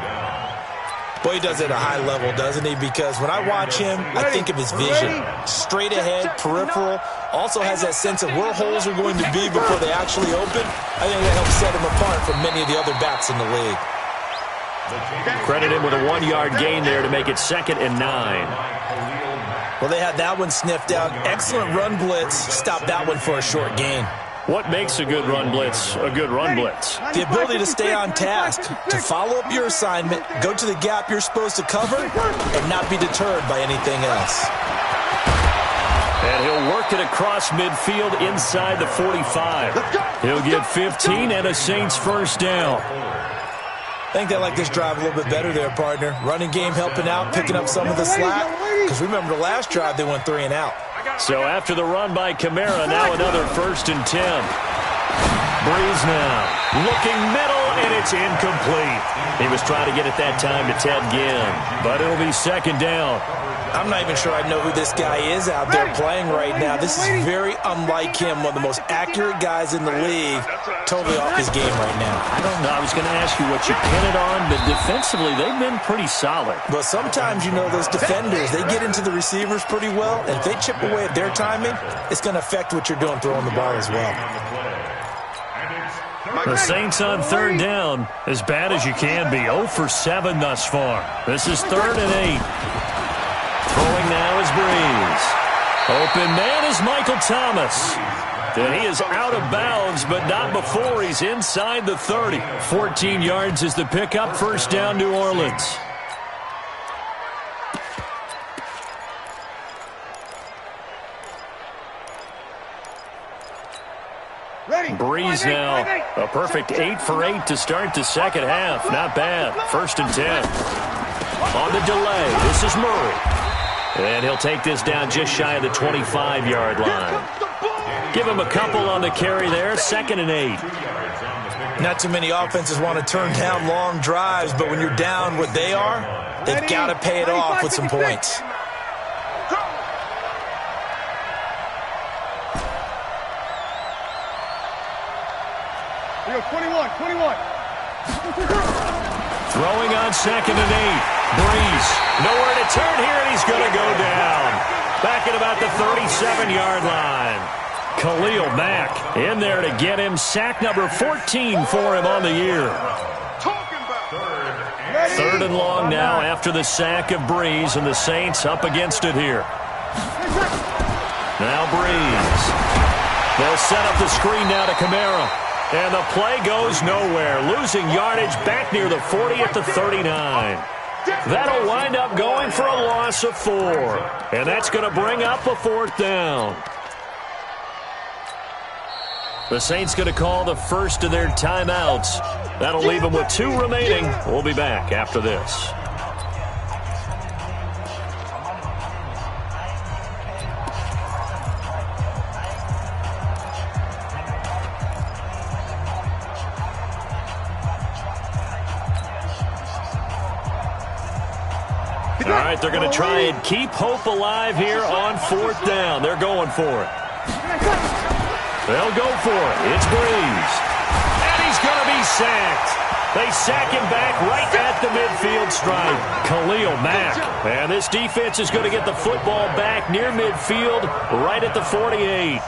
Boy, he does it at a high level, doesn't he? Because when I watch him, I think of his vision. Straight ahead, peripheral. Also has that sense of where holes are going to be before they actually open. I think that helps set him apart from many of the other backs in the league. Credit him with a 1-yard gain there to make it 2nd and 9. Well, they had that one sniffed out. Excellent run blitz. Stopped that one for a short gain. What makes a good run blitz a good run blitz? The ability to stay on task, to follow up your assignment, go to the gap you're supposed to cover, and not be deterred by anything else. And he'll work it across midfield inside the 45. He'll get 15 and a Saints 1st down. I think they like this drive a little bit better there, partner. Running game helping out, picking up some of the slack. Because remember the last drive, they went 3 and out. So after the run by Camara, now another 1st and 10. Breeze now looking middle, and it's incomplete. He was trying to get it that time to Ted Ginn, but it'll be second down. I'm not even sure I know who this guy is out there playing right now. This is very unlike him, one of the most accurate guys in the league. Totally off his game right now. I don't know. I was going to ask you what you pin it on, but defensively, they've been pretty solid. But sometimes, you know, those defenders, they get into the receivers pretty well, and if they chip away at their timing, it's going to affect what you're doing throwing the ball as well. The Saints on third down, as bad as you can be. 0 for 7 thus far. This is 3rd and 8. Throwing now is Breeze. Open man is Michael Thomas. And he is out of bounds, but not before he's inside the 30. 14 yards is the pickup. First down, New Orleans. Breeze now, a perfect 8 for 8 to start the second half. Not bad. 1st and 10. On the delay, this is Murray. And he'll take this down just shy of the 25-yard line. Give him a couple on the carry there. 2nd and 8. Not too many offenses want to turn down long drives, but when you're down what they are, they've got to pay it off with some points. We go 21. Throwing on 2nd and 8. Breeze, nowhere to turn here, and he's going to go down. Back at about the 37-yard line. Khalil Mack in there to get him. Sack number 14 for him on the year. 3rd and long now after the sack of Breeze, and the Saints up against it here. Now Breeze. They'll set up the screen now to Kamara. And the play goes nowhere. Losing yardage back near the 40 at the 39. That'll wind up going for a loss of 4. And that's going to bring up a 4th down. The Saints going to call the first of their timeouts. That'll leave them with 2 remaining. We'll be back after this. All right, they're going to try and keep hope alive here on 4th down. They're going for it. They'll go for it. It's Breeze. And he's going to be sacked. They sack him back right at the midfield stripe. Khalil Mack. And this defense is going to get the football back near midfield, right at the 48.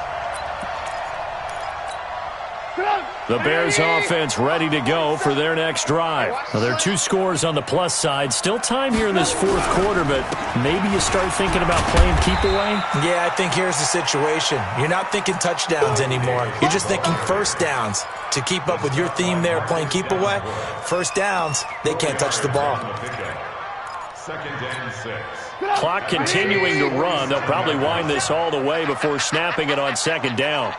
The Bears offense ready to go for their next drive. Now, there are 2 scores on the plus side. Still time here in this 4th quarter, but maybe you start thinking about playing keep away? Yeah, I think here's the situation. You're not thinking touchdowns anymore. You're just thinking first downs. To keep up with your theme there, playing keep away, first downs, they can't touch the ball. 2nd and 6. Clock continuing to run. They'll probably wind this all the way before snapping it on 2nd down.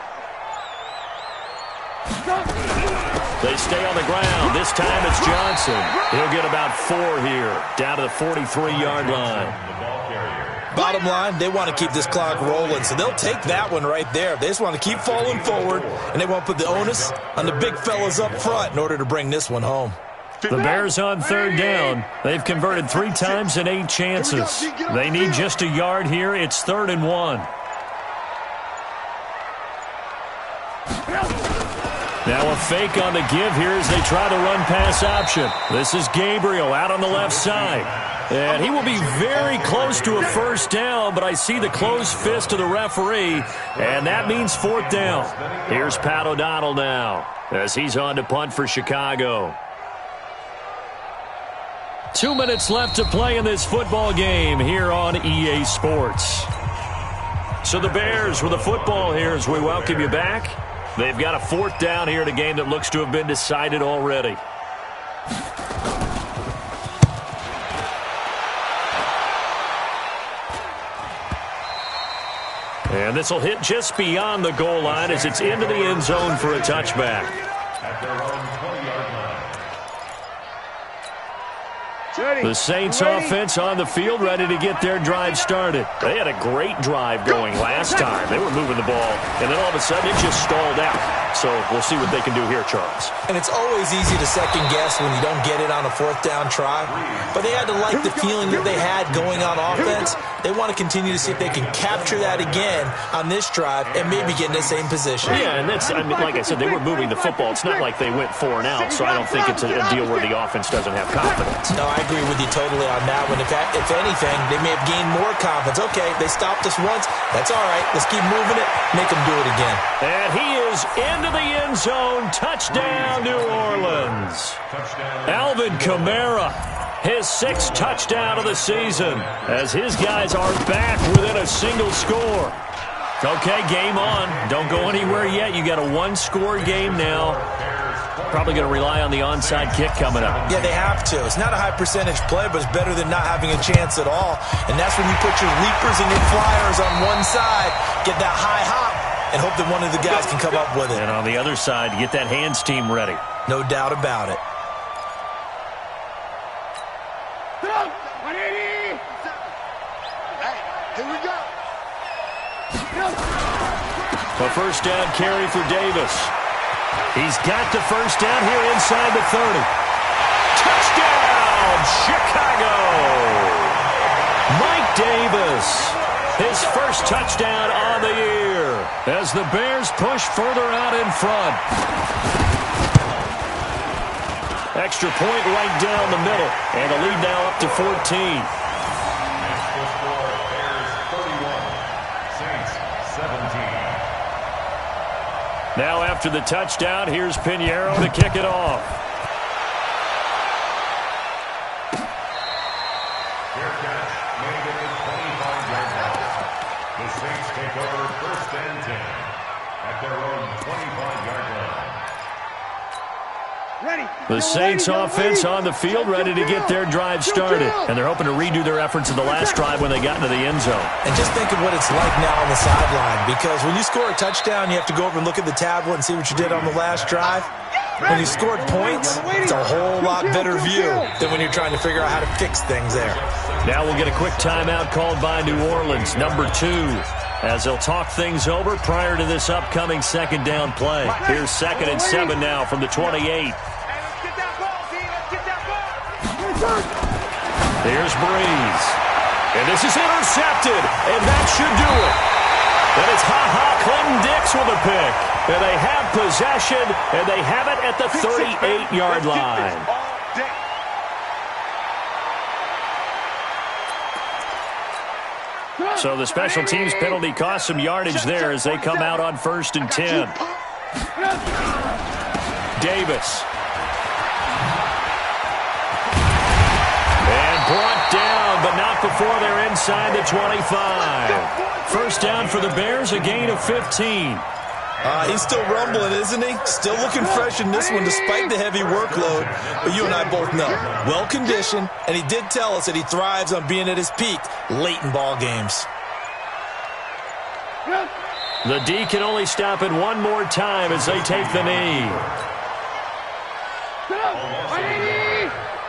They stay on the ground. This time it's Johnson. He'll get about 4 here, down to the 43-yard line. Bottom line, they want to keep this clock rolling, so they'll take that one right there. They just want to keep falling forward, and they want to put the onus on the big fellas up front in order to bring this one home. The Bears on 3rd down. They've converted 3 times in 8 chances. They need just a yard here. It's 3rd and 1. Now a fake on the give here as they try the run-pass option. This is Gabriel out on the left side. And he will be very close to a 1st down, but I see the closed fist of the referee, and that means 4th down. Here's Pat O'Donnell now as he's on to punt for Chicago. 2 minutes left to play in this football game here on EA Sports. So the Bears with the football here as we welcome you back. They've got a 4th down here in a game that looks to have been decided already. And this will hit just beyond the goal line as it's into the end zone for a touchback. At their own 20-yard line. The Saints offense on the field, ready to get their drive started. They had a great drive going last time. They were moving the ball, and then all of a sudden it just stalled out. So we'll see what they can do here, Charles. And it's always easy to second guess when you don't get it on a fourth down try. But they had to like the feeling that they had going on offense. They want to continue to see if they can capture that again on this drive and maybe get in the same position. Yeah, and that's, I mean, like I said, they were moving the football. It's not like they went 4 and out, so I don't think it's a deal where the offense doesn't have confidence. No, I agree with you totally on that one. If anything, they may have gained more confidence. Okay, they stopped us once. That's all right. Let's keep moving it. Make them do it again. And he is into the end zone. Touchdown, New Orleans. Alvin Kamara, his 6th touchdown of the season, as his guys are back within a single score. Okay, game on. Don't go anywhere yet. You got a 1-score game now. Probably going to rely on the onside kick coming up. Yeah, they have to. It's not a high percentage play, but it's better than not having a chance at all. And that's when you put your leapers and your flyers on one side, get that high hop, and hope that one of the guys can come up with it. And on the other side, get that hands team ready. No doubt about it. Here we go. A first down carry for Davis. He's got the first down here inside the 30. Touchdown, Chicago! Mike Davis, his first touchdown on the year as the Bears push further out in front. Extra point right down the middle, and the lead now up to 14. Now after the touchdown, here's Pinheiro to kick it off. Fair catch made at the 25-yard line. The Saints take over 1st and 10 at their own 25-yard line. The Saints offense on the field, ready to get their drive started. And they're hoping to redo their efforts in the last drive when they got into the end zone. And just think of what it's like now on the sideline, because when you score a touchdown, you have to go over and look at the tablet and see what you did on the last drive. When you scored points, it's a whole lot better view than when you're trying to figure out how to fix things there. Now we'll get a quick timeout called by New Orleans, number 2, as they'll talk things over prior to this upcoming second down play. Here's 2nd and 7 now from the 28. Here's Breeze. And this is intercepted, and that should do it. And it's Clinton-Dix with a pick. And they have possession, and they have it at the 38-yard line. So the special teams penalty cost some yardage there as they come out on 1st and 10. Davis. And brought down, but not before they're inside the 25. First down for the Bears, a gain of 15. He's still rumbling, isn't he? Still looking fresh in this one despite the heavy workload. But you and I both know, well-conditioned, and he did tell us that he thrives on being at his peak late in ball games. The D can only stop it one more time as they take the knee.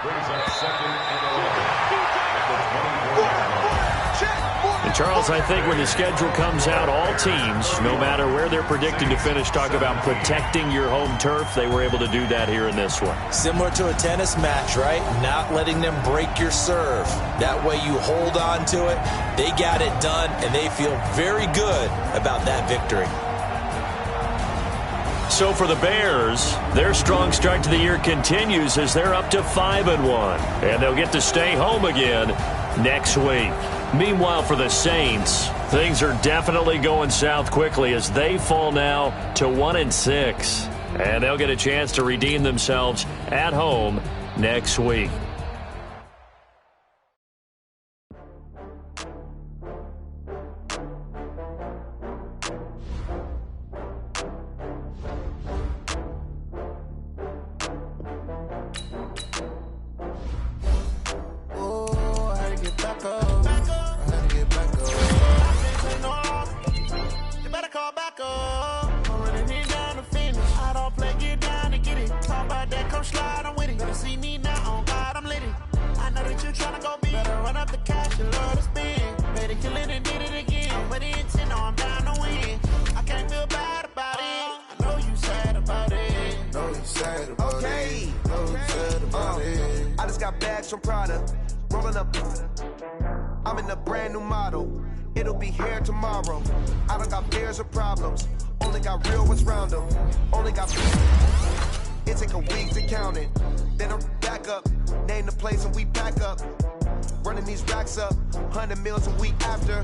Brings up 2nd and 11 at the 24-yard line. And Charles, I think when the schedule comes out, all teams, no matter where they're predicted to finish, talk about protecting your home turf. They were able to do that here in this one. Similar to a tennis match, right? Not letting them break your serve. That way you hold on to it. They got it done, and they feel very good about that victory. So for the Bears, their strong start to the year continues as they're up to 5-1. And they'll get to stay home again next week. Meanwhile, for the Saints, things are definitely going south quickly as they fall now to 1-6. And they'll get a chance to redeem themselves at home next week. that you tryna go be. Better run up the cash, you love to spend. Better kill it and did it again. But the intent, no, I'm down to win. I can't feel bad about it. I know you sad about it. Know you sad about it. Know you sad about it. I just got bags from Prada. Rolling up. I'm in a brand new model. It'll be here tomorrow. I don't got fears or problems. Only got real ones round them. Only got. It take a week to count it. Then I'm back up. Name the place and we back up. Running these racks up. 100 meals a week after.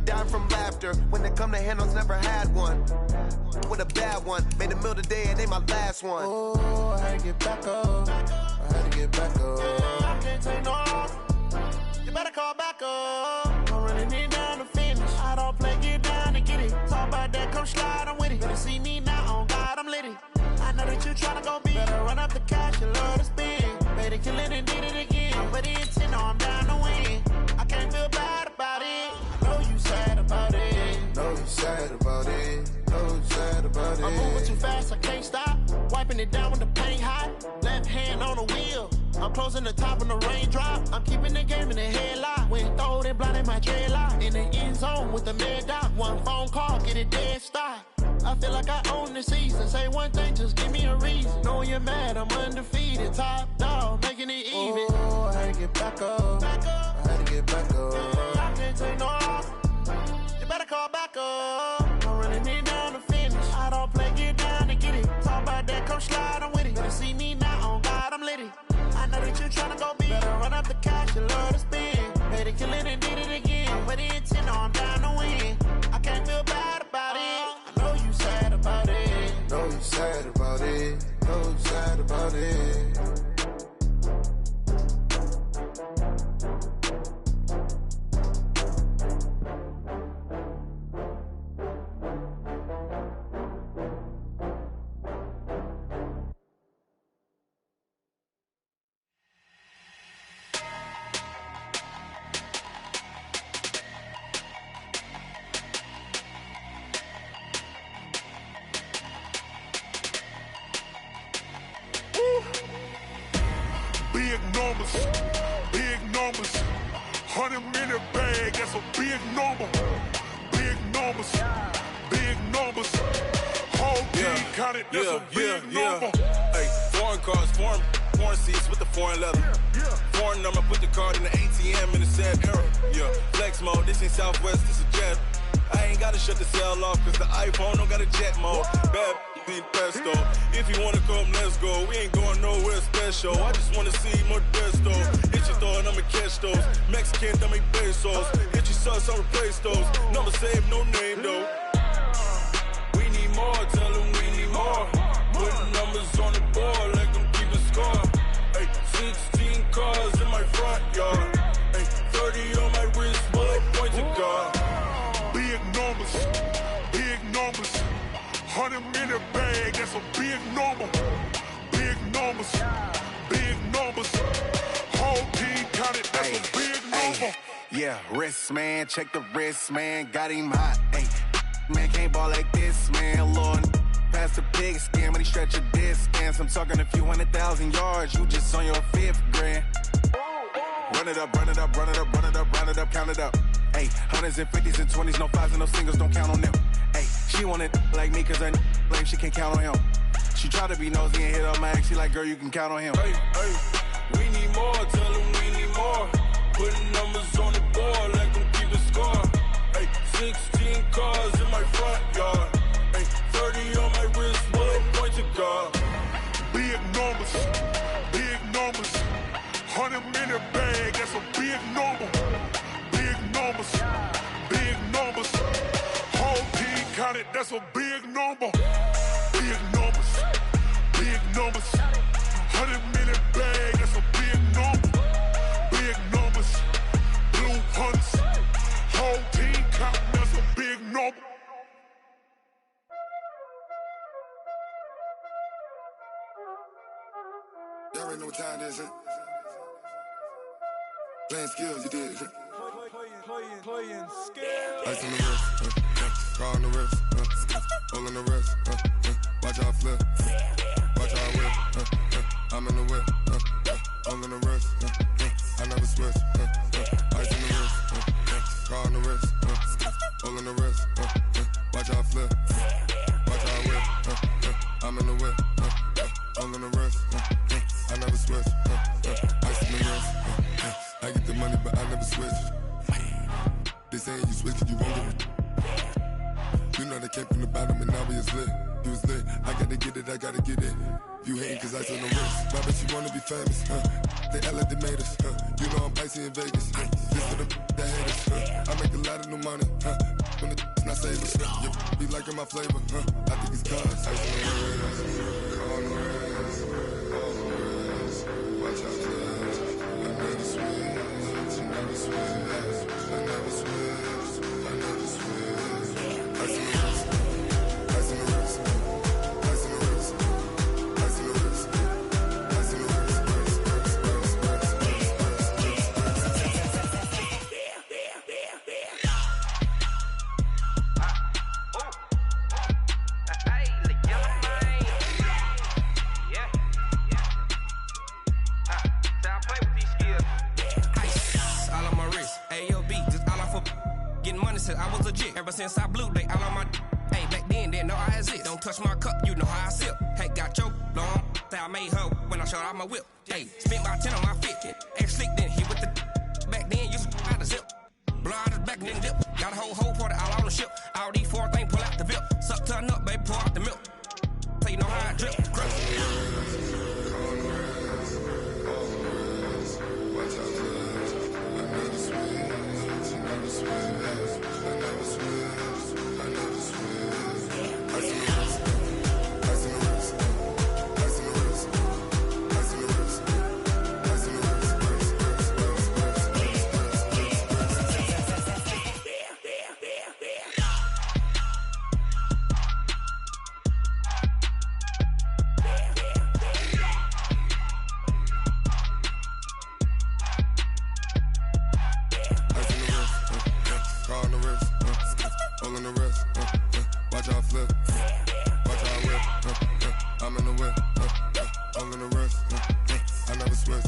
Dying from laughter. When they come to handles, never had one. With a bad one. Made a meal today and they my last one. Oh, I had to get back up. I had to get back up. I can't take no loss. You better call back up. I'm running it down to finish. I don't play, get down to get it. Talk about that, come slide, I'm with it. Better see me now, on God, I'm lit it. I know that you tryna go be. Better run up the cash, you love to spend. Better kill it and did it again. But the intent, no, I'm down to win. I can't feel bad about it. I know you sad about it. Know you sad about it. Know you sad about it. I'm moving too fast, I can't stop. Wiping it down with the paint hot. Left hand on the wheel. I'm closing the top when the raindrop. I'm keeping the game in the headlock. When throwed and blinded my dreadlock. In the end zone with the mad dot. One phone call, get it dead stop. I feel like I own the season. Say one thing, just give me a reason. Knowing you're mad, I'm undefeated. Top dog, making it even. Oh, I had to get back up. I had to get back up. I can't take no loss. You better call back up. I'm running it down to finish. I don't play, get down to get it. Talk about that, come slide, I'm with it. Better see me now, on God, I'm lit it. I know that you tryna go be. Better run up the cash, you love to spend. Better kill it and did it again. But the intent, no, I'm down to win. I can't feel bad about it. I know you sad about it. Know you sad about it. Know you sad about it. Big numbers, 100-minute bag, that's a big number. Big numbers, whole team counted, that's a big number. Hey, foreign cars, foreign seats with the foreign leather. Foreign number, put the card in the ATM in the sad era. Yeah, flex mode, this ain't Southwest, this a jet. I ain't gotta shut the cell off, cause the iPhone don't got a jet mode. Bad be pesto. If you wanna come, let's go. We ain't going nowhere special. I just wanna see Modesto. Hit your thought, I'ma catch those. Mexican, I'ma make pesos. Hit your sus, I'll replace those. Number save, no name though. We need more, tell them we need more. Putting numbers on the board like I'm keeping score. Hey, 16 cars in my front yard. Hey, 30 on my wrist, bullet point to God. Big numbers, 100-minute bag, that's a big number. Big numbers, whole team counted, that's a big number. Yeah, wrist man, check the wrist man, got him hot. Ay, man can't ball like this, man. Lord, past the pig skin when he stretch a distance. I'm talking a few 100,000 yards, you just on your 5th grand. Run it up, count it up. Ay, hundreds and 50s and 20s, no 5s and no singles, don't count on them. Ay, she want it like me, cause her blame, she can't count on him. She try to be nosy and hit up my ex, she like, girl, you can count on him. Hey, we need more, tell them we need more. Putting numbers on the board like I'm keeping score. Hey, 16 cars in my front yard. Hey, 30 on my wrist, bullet point to God. Big numbers, 100-minute bag, that's a big number. Big numbers, whole team counted, that's a big number. Big numbers, 100-minute bag, that's a big number. Big numbers, blue hunts, whole team counting, that's a big number. Y'all already know what time it is, huh? Playing skills, you did. Playing skills. Ice on the wrist, car on the wrist, hole in the wrist, watch out flip, watch out whip, I'm in the whip, hole in the wrist, I never switch. Ice in the wrist, car on the wrist, all in the wrist. Watch how I flip, watch how I whip. I'm in the whip, all in the wrist. I never switch. Ice in the wrist. I get the money, but I never switch. They saying you switch, you won't get it. You know they came from the bottom and now we is lit. You was lit, I gotta get it, I gotta get it. You hating cause I on the wrist. My bitch, you wanna be famous, They act like they made us, You know I'm icy in Vegas, This for the that hate us, I make a lot of new money, When the not savers, You be liking my flavor, I think it's cause ice on the wrist, on the wrist, on the wrist. Watch out, flash. I never switch, I never switch, I never switch, I never switch. Ice on the wrist, ice on the wrist, ice on the wrist, ice on the wrist, ice on the wrist. I was legit ever since I blew they all on my hey back then didn't know I exist. Don't touch my cup, you know how I sip. Hey, got your long I made her when I showed out my whip. Hey, spent about 10 on my fit. Ex slick then hit with the back then used to out the zip. Blow out his back then dip. Got a whole party all on the ship. All these four things pull out the VIP. Suck turn up, baby, pour out the milk. So you know how I drip. Crush. Watch out, flash. I never switch, I never switch. I never switch, I never switch. Ice in the wrist, ice in the wrist, ice in the wrist, ice in the wrist, ice in the wrist. All in the wrist, watch how I flip, watch how I whip, I'm in the whip, all in the wrist, I never switch.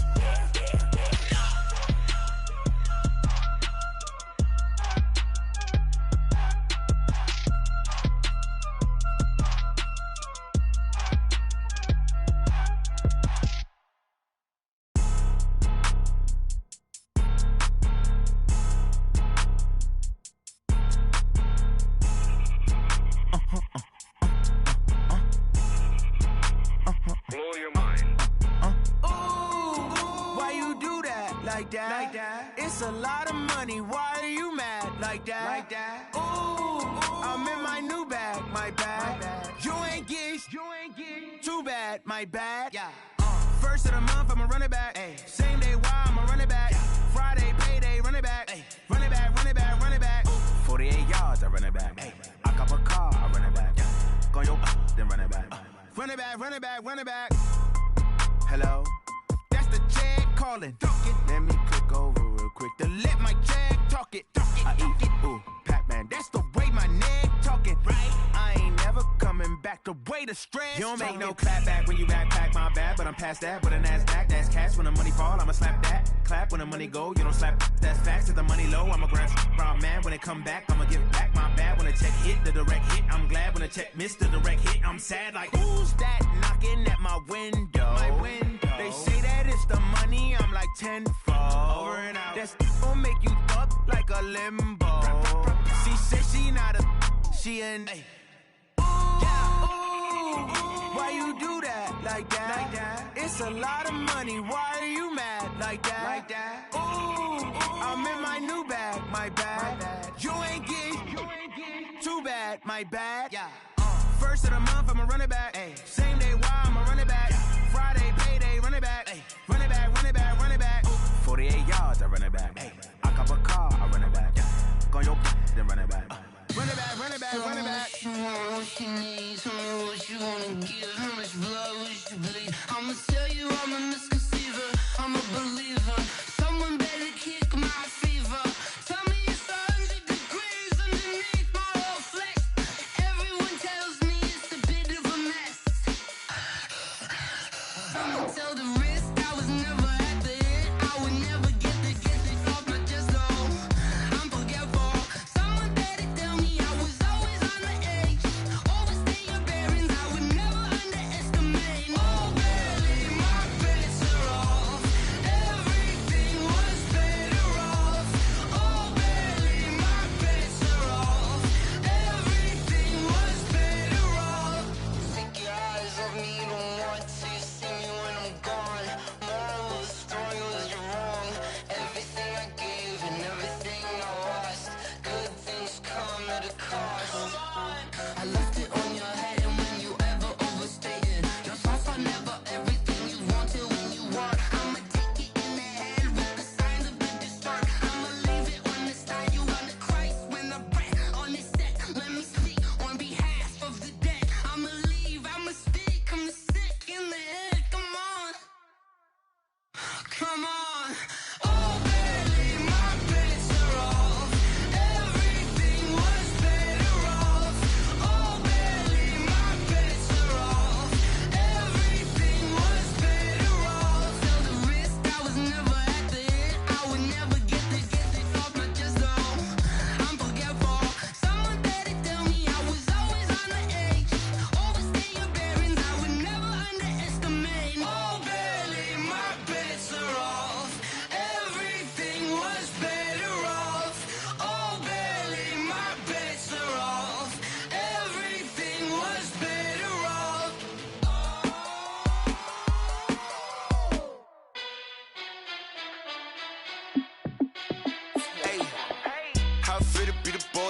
It's a lot of money, why are you mad like that? Ooh, I'm in my new bag, my bad. You ain't get too bad, my bad. First of the month, I'ma run it back. Same day, why I'ma run it back. Friday, payday, run it back. Run it back, run it back, run it back. 48 yards, I run it back. I cop a car, I run it back. Go your then run it back. Run it back, run it back, run it back. Hello? That's the check calling. Let me click over real quick to let my check talk it. I eat it, ooh, Pac-Man. That's the way my neck talking. Right? I ain't never coming back. The way the stress. You don't make no clap back when you backpack, my bad. But I'm past that with a NASDAQ. That's cash when the money fall. I'ma slap that. Clap when the money go. You don't slap. That's facts. If the money low, I'ma grab brown man. When it come back, I'ma give back my bad. When the check hit, the direct hit. I'm glad when the check missed the direct hit. I'm sad like who's that knocking at my window? My window. They say that it's the money. I'm like tenfold. Over and out. That's gon' make you up like a limbo. She said she not a. She an. Why you do that like that? It's a lot of money. Why are you mad like that? Ooh, I'm in my new bag, my bad. You ain't get too bad, my bad. First of the month, I'ma run it back. Same day, why I'ma run it back. Friday, payday, run it back. Run it back, run it back, run it back. 48 yards, I run it back. I cop a car, I run it back. Go your then run it back. Run it back, run it back, run it back. What you want, what you need, tell me what you wanna give. How much blood would you bleed? I'ma tell you I'm a misconceiver, I'm a believer. Someone better kick my fever. Tell me it's 100 degrees underneath my whole flesh. Everyone tells me it's a bit of a mess. I'ma tell the risk I was never at the end. I would never get the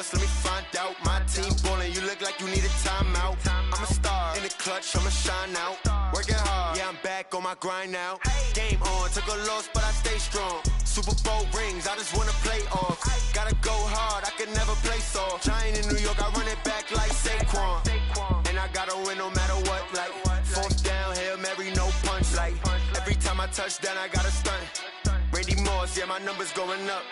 boss, let me find out. My team ballin', you look like you need a timeout. I'm a star in the clutch, I'ma shine out. Working hard, yeah, I'm back on my grind now. Game on, took a loss, but I stay strong. Super Bowl rings, I just wanna play off. Gotta go hard, I can never play soft. Giant in New York, I run it back like Saquon. And I gotta win no matter what, like fourth down, Hail Mary, no punch. Like every time I touch down, I gotta stunt. Randy Moss, yeah, my numbers going up.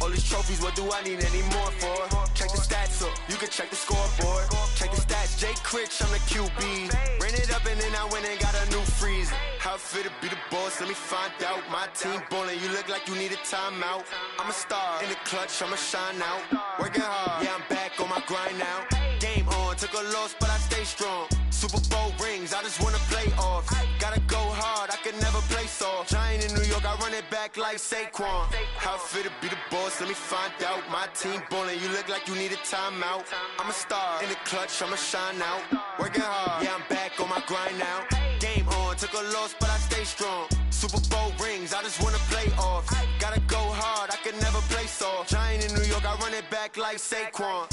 All these trophies, what do I need any more for? Check the stats up, you can check the scoreboard. Check the stats, Jake Critch, I'm the QB. Ran it up and then I went and got a new freeze. How it fit to be the boss, let me find out. My team ballin', you look like you need a timeout. I'm a star in the clutch, I'ma shine out. Working hard, yeah, I'm back on my grind now. Game on, took a loss, but I stay strong. Super Bowl rings, I just wanna play off. Gotta go hard, I can never play soft. Giant in New York, I run it back like Saquon. How it fit to be the boss, let me find out. My team ballin', you look like you need a timeout. I'm a star in the clutch, I'ma shine out. Working hard, yeah, I'm back on my grind now. Game on, took a loss, but I stay strong. Super Bowl rings, I just wanna play off. Gotta go hard, I can never play soft. Giant in New York, I run it back like Saquon.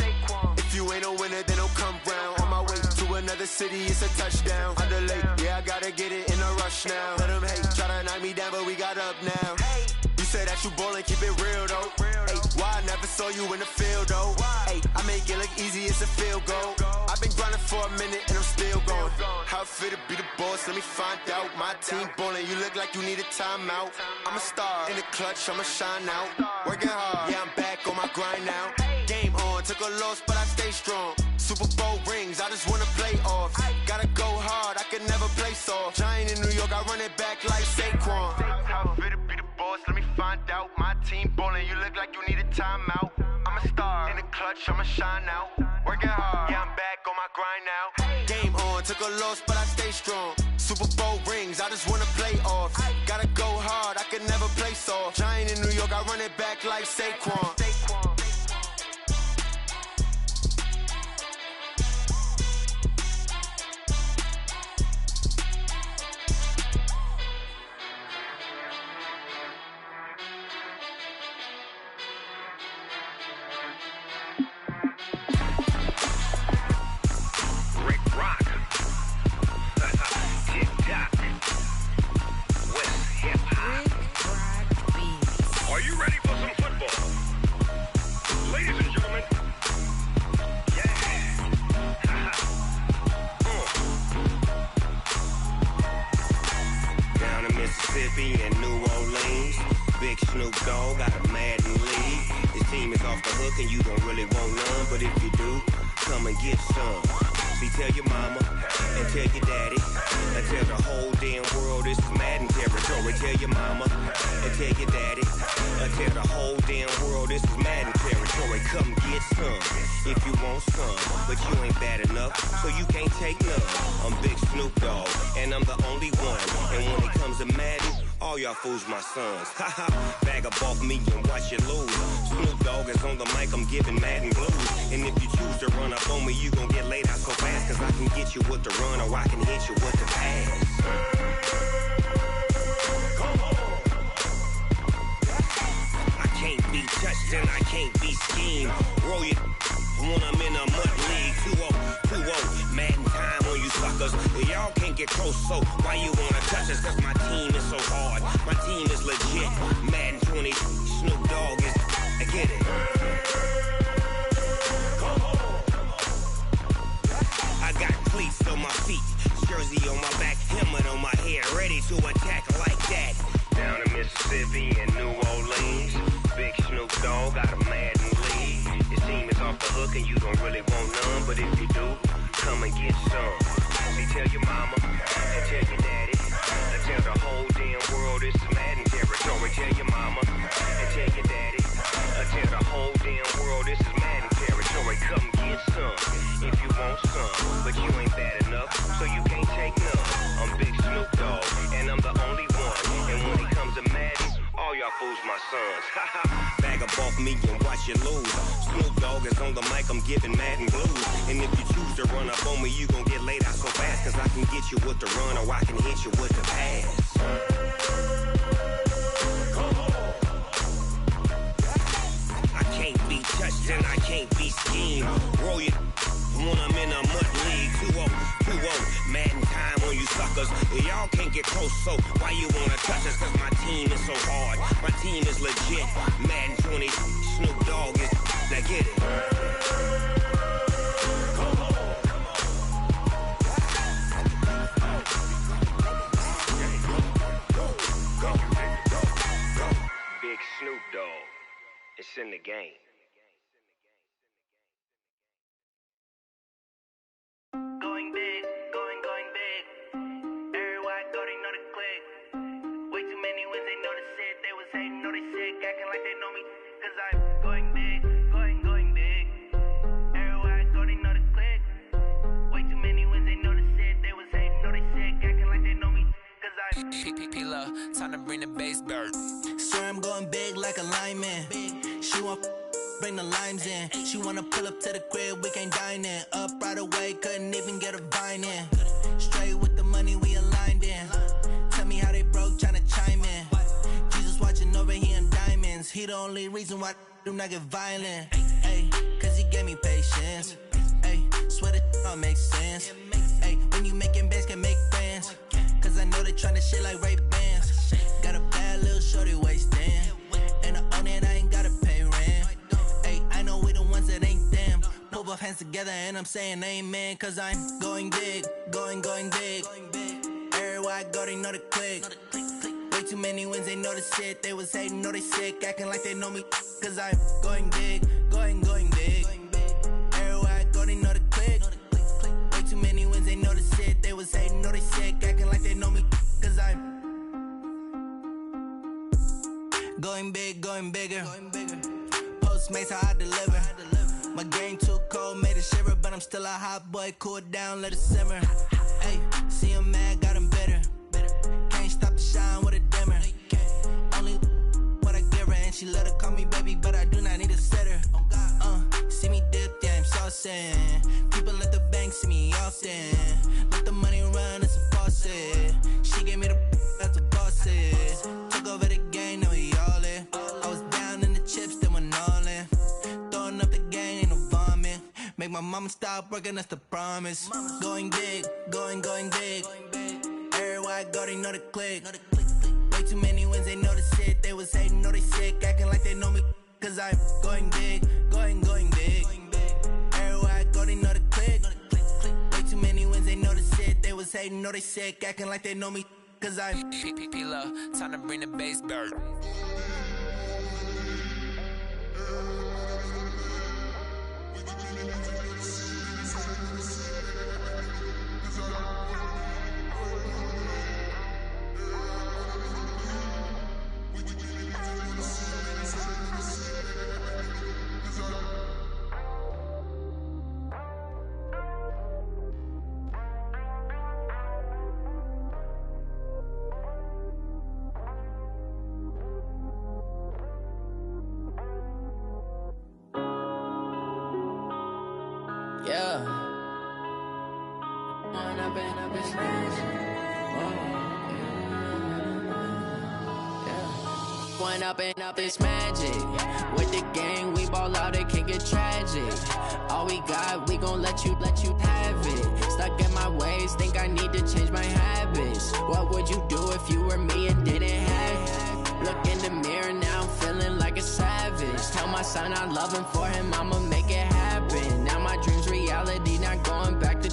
If you ain't a winner, then don't come round. On my way to another city, it's a touchdown. Underlay, yeah, I gotta get it in a rush now. Let them hate, try to knock me down, but we got up now. You say that you ballin', keep it real though. Hey, why I never saw you in the field though? Hey, I make it look easy, it's a field goal. I've been grinding for a minute and I'm still going. How it fit to be the boss, let me find out. My team ballin', you look like you need a timeout. I'm a star in the clutch, I'ma shine out. Working hard, yeah, I'm back on my grind now. Game on, took a loss, but I stay strong. Super Bowl rings, I just wanna play off. Gotta go hard, I can never play soft. Giant in New York, I run it back like Saquon. How it fit to be the boss, let me find out. My team ballin', you look like you need a timeout. I'm a star in the clutch, I'ma shine out. Working hard, yeah, I'm back on my grind now. Game on, took a loss, but I stay strong. Super Bowl rings, I just wanna play off. Gotta go hard, I can never play soft. Giant in New York, I run it back like Saquon. In New Orleans, Big Snoop Dogg got a Madden league. His team is off the hook and you don't really want none, but if you do, come and get some. See, tell your mama and tell your daddy and tell the whole damn world this is Madden territory. Tell your mama and tell your daddy and tell the whole damn world this is Madden territory. Come get some if you want some, but you ain't bad enough, so you can't take none. I'm Big Snoop Dogg and I'm the only one, and when it comes to Madden, all y'all fools my sons. Haha, bag up off me and watch you lose. Snoop Dogg is on the mic, I'm giving Madden blues. And if you choose to run up on me, you gon' get laid out so fast, cause I can get you with the run or I can hit you with the pass. I can't be touched and I can't be schemed. Roll you when I'm in a mud league. 2-0, Madden time on you suckers. Y'all can't get close, so why you wanna touch us? Cause my team is so hard, my team is legit. Madden 20, Snoop Dogg is, I get it. I got cleats on my feet, jersey on my back, helmet on my head, ready to attack like that. Down in Mississippi and New Orleans, Big Snoop Dogg got a Madden league. His team is off the hook and you don't really want none, but if you do, come and get some. See, tell your mama and tell your daddy and tell the whole damn world this is Madden territory. Tell your mama and tell your daddy and tell the whole damn world this is Madden territory. Come get some if you want some, but you ain't bad enough, so you can't take none. I'm Big Snoop Dogg and I'm the only one, and when it comes to Madden, all y'all fools my sons. Bag up off me and watch you lose. Snoop Dogg is on the mic, I'm giving Madden blues. And if you choose to run up on me, you gon' get laid out so fast, cause I can get you with the run or I can hit you with the pass. I can't be touched and I can't be schemed. Roll your when I'm in a mud league. 2-0, Madden time on you suckers. Y'all can't get close, so why you wanna touch us? Cause my team is so hard, my team is legit. Madden 20, Snoop Dogg is, now get it. Big Snoop Dogg, it's in the game. Going big, going big. Everywhere I go, they know the click. Way too many wins, they know the shit. They was hating, know they sick, acting like they know me. Cause I'm going big, going big. Everywhere I go, they know the click. Way too many wins, they know the shit. They was hating, know they sick, acting like they know me. Cause I'm P-P-P-Love, time to bring the bass bird. Swear I'm going big like a lineman. She want bring the limes in. She wanna pull up to the crib, we can't dine in. Up right away, couldn't even get a vine in. Straight with the money we aligned in. Tell me how they broke, tryna chime in. Jesus watching over here in diamonds. He the only reason why do not get violent. Ay, cause he gave me patience. Ay, swear that all makes sense. Ay, when you making bands, can make friends. Cause I know they tryna shit like Ray Bans. Got a bad little shorty wasting. And I own it, I ain't gotta pay rent. Ay, I know we the ones that ain't them. Pull both hands together and I'm saying amen. Cause I'm going big, going big. Everywhere I go, they know the click. Way too many wins, they know the shit. They was hating, know they sick, acting like they know me. Cause I'm going big, going big. Everywhere I go, they know the click. Way too many wins, they know the shit. They was hating, know they sick, acting like they know me. Cause I'm going big, going bigger. Postmates how I deliver. My game too cold, made it shiver, but I'm still a hot boy. Cool it down, let it simmer. Hey, see him mad, got him bitter. Can't stop the shine with a dimmer. Only what I give her, and she let her call me baby, but I do not need a sitter. See me dip, yeah, I'm saucing. People at the bank see me often. Let the money run, it's a faucet. She gave me the that's a boss it. Took over the game, now we all in. I was down in the chips, then went all in. Throwing up the game, ain't no vomit. Make my mama stop working, that's the promise. Going big, going big. Everywhere I go, they know the click. Way too many wins, they know the shit. They was hating, know they sick, acting like they know me. Cause I'm going big, going big. Everywhere I go, they know the click. Way too many wins, they know the shit. They was hating, know they sick, acting like they know me. Cause I'm P-P-P-Love, time to bring the bass bird. Yeah. One up and up, it's magic. With the gang, we ball out, it can get tragic. All we got, we gon' let you have it. Stuck in my ways, think I need to change my habits. What would you do if you were me and didn't have it? Look in the mirror, now I'm feeling like a savage. Tell my son I love him, for him I'ma make it happen. Now my dream's reality, not going back to.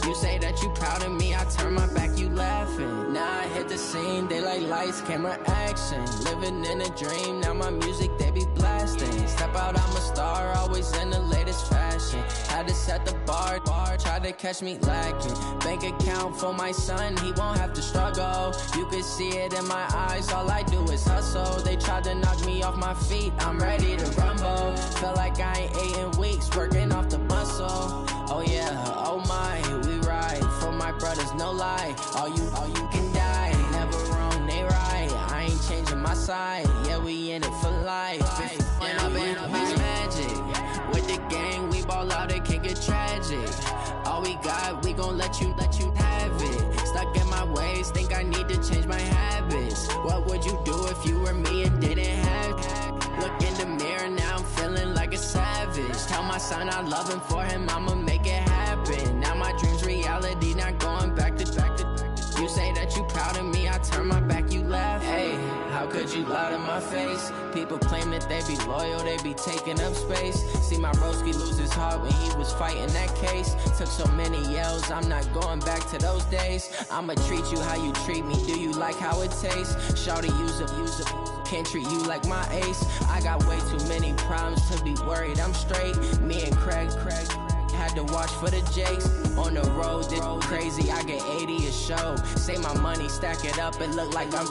You say that you proud of me, I turn my back, you laughing. Now I hit the scene, they like lights, camera, action. Living in a dream, now my music, they be blasting. Step out, I'm a star, always in the latest fashion. Had to set the bar, try to catch me lacking. Bank account for my son, he won't have to struggle. You can see it in my eyes, all I do is hustle. They tried to knock me off my feet, I'm ready to rumble. Feel like I ain't ate in weeks, working off the muscle. Oh yeah, oh my, we ride for my brothers, no lie. All you can die, never wrong, they right. I ain't changing my side, yeah, we in it for life. When up and up is magic. With the gang, we ball out, it can get tragic. All we got, we gon' let you have it. Stuck in my ways, think I need to change my habits. What would you do if you were me and didn't have it? Look in the mirror, now I'm feeling like a savage. sign I love him for him, I'ma make it happen. Now my dream's reality, not going back to. You say that you proud of me, I turn my back, you laugh. Hey, how could you lie to my face? People claim that they be loyal, they be taking up space. See my broski lose his heart when he was fighting that case. Took so many yells, I'm not going back to those days. I'ma treat you how you treat me, do you like how it tastes? Shawty, use it. Can't treat you like my ace. I got way too many problems to be worried, I'm straight. Me and Craig had to watch for the Jakes. On the road, this crazy, I get 80 a show. Say my money, stack it up, it look like I'm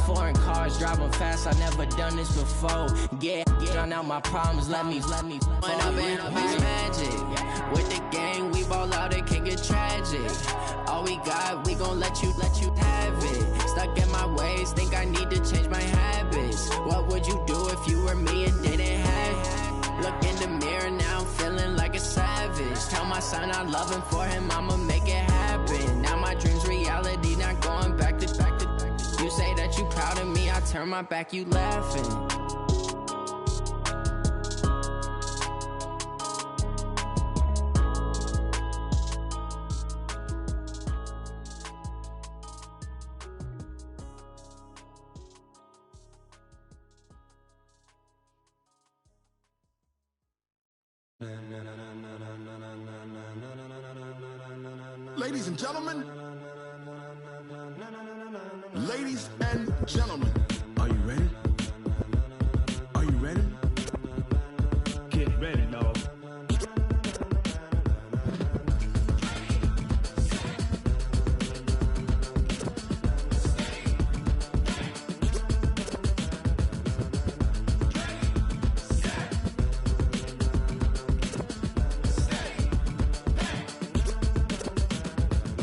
foreign cars, driving fast, I never done this before. Yeah, drown out my problems, let me When up in a bitch magic. With the gang, we ball out, it can get tragic. All we got, we gon' let you have it. Stuck in my ways, think I need to change my habits. What would you do if you were me and didn't have it? Look in the mirror, now I'm feeling like a savage. Tell my son I love him for him, I'ma make it happen. Now my dream's reality, not going back to. You say that you proud of me, I turn my back, you laughing. Ladies and gentlemen, ladies and gentlemen, are you ready? Are you ready? Get ready, dog.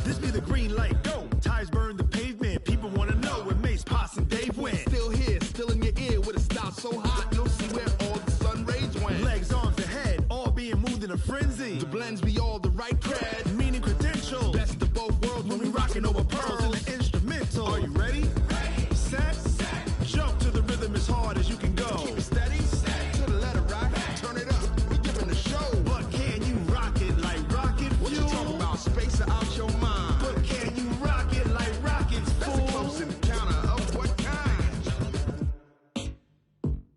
This be the green light, go. Tires burn the pavement. People wanna know where Mace, Potts, and Dave went. Still here, still in your ear with a style so hot, you'll see where all the sun rays went. Legs, arms, and head, all being moved in a frenzy. The blends be all the right cred, meaning credentials. Best of both worlds when we rockin' over pearls in the instrumental. Are you ready? Set, jump to the rhythm as hard as you can go. Keep it steady, to the letter right, turn it up, we giving the show. But can you rock it like rocket fuel? What you talking about, space or out your mind? But can you rock it like rockets, fool? That's a close encounter of what kind?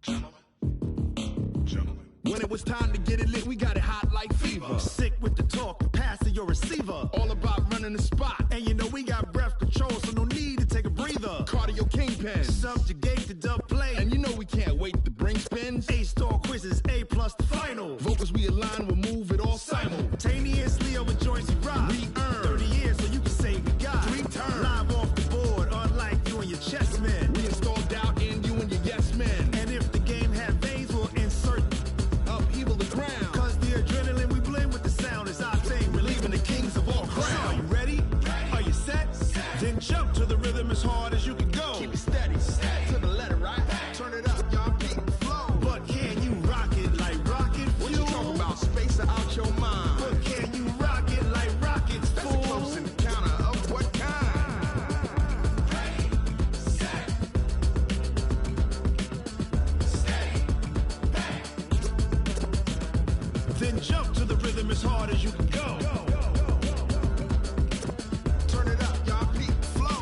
Gentlemen. When it was time to get it lit, we got it hot like fever. Sick with the talk, pass to your receiver. All about running the spot, and you know we got breath control, so no need to take a breather. Cardio kingpin, subjugate the dub play, and you know we can't wait to bring spins. A-star quizzes, A+ the final. Vocals we align, we'll move it all simultaneously over joints we rock. We earn 30 years, so you can say we got 3 turns. Live off the board, unlike you and your chess men. We install doubt in you and your yes men. And if the game had veins, we'll insert upheaval the ground. Cause the adrenaline we blend with the sound is our thing, relieving the kings of all crowns. So are you ready? Are you set? Then jump to the rhythm as hard as you can go. Keep it steady, to the letter right. Turn it up, y'all keep the flow. But can you rock it like rocket fuel? What you talking about, space or out your mind? But can you rock it like rockets, fool? That's a close encounter of what kind? Then jump to the rhythm as hard as you can go. Turn it up, y'all peak flow.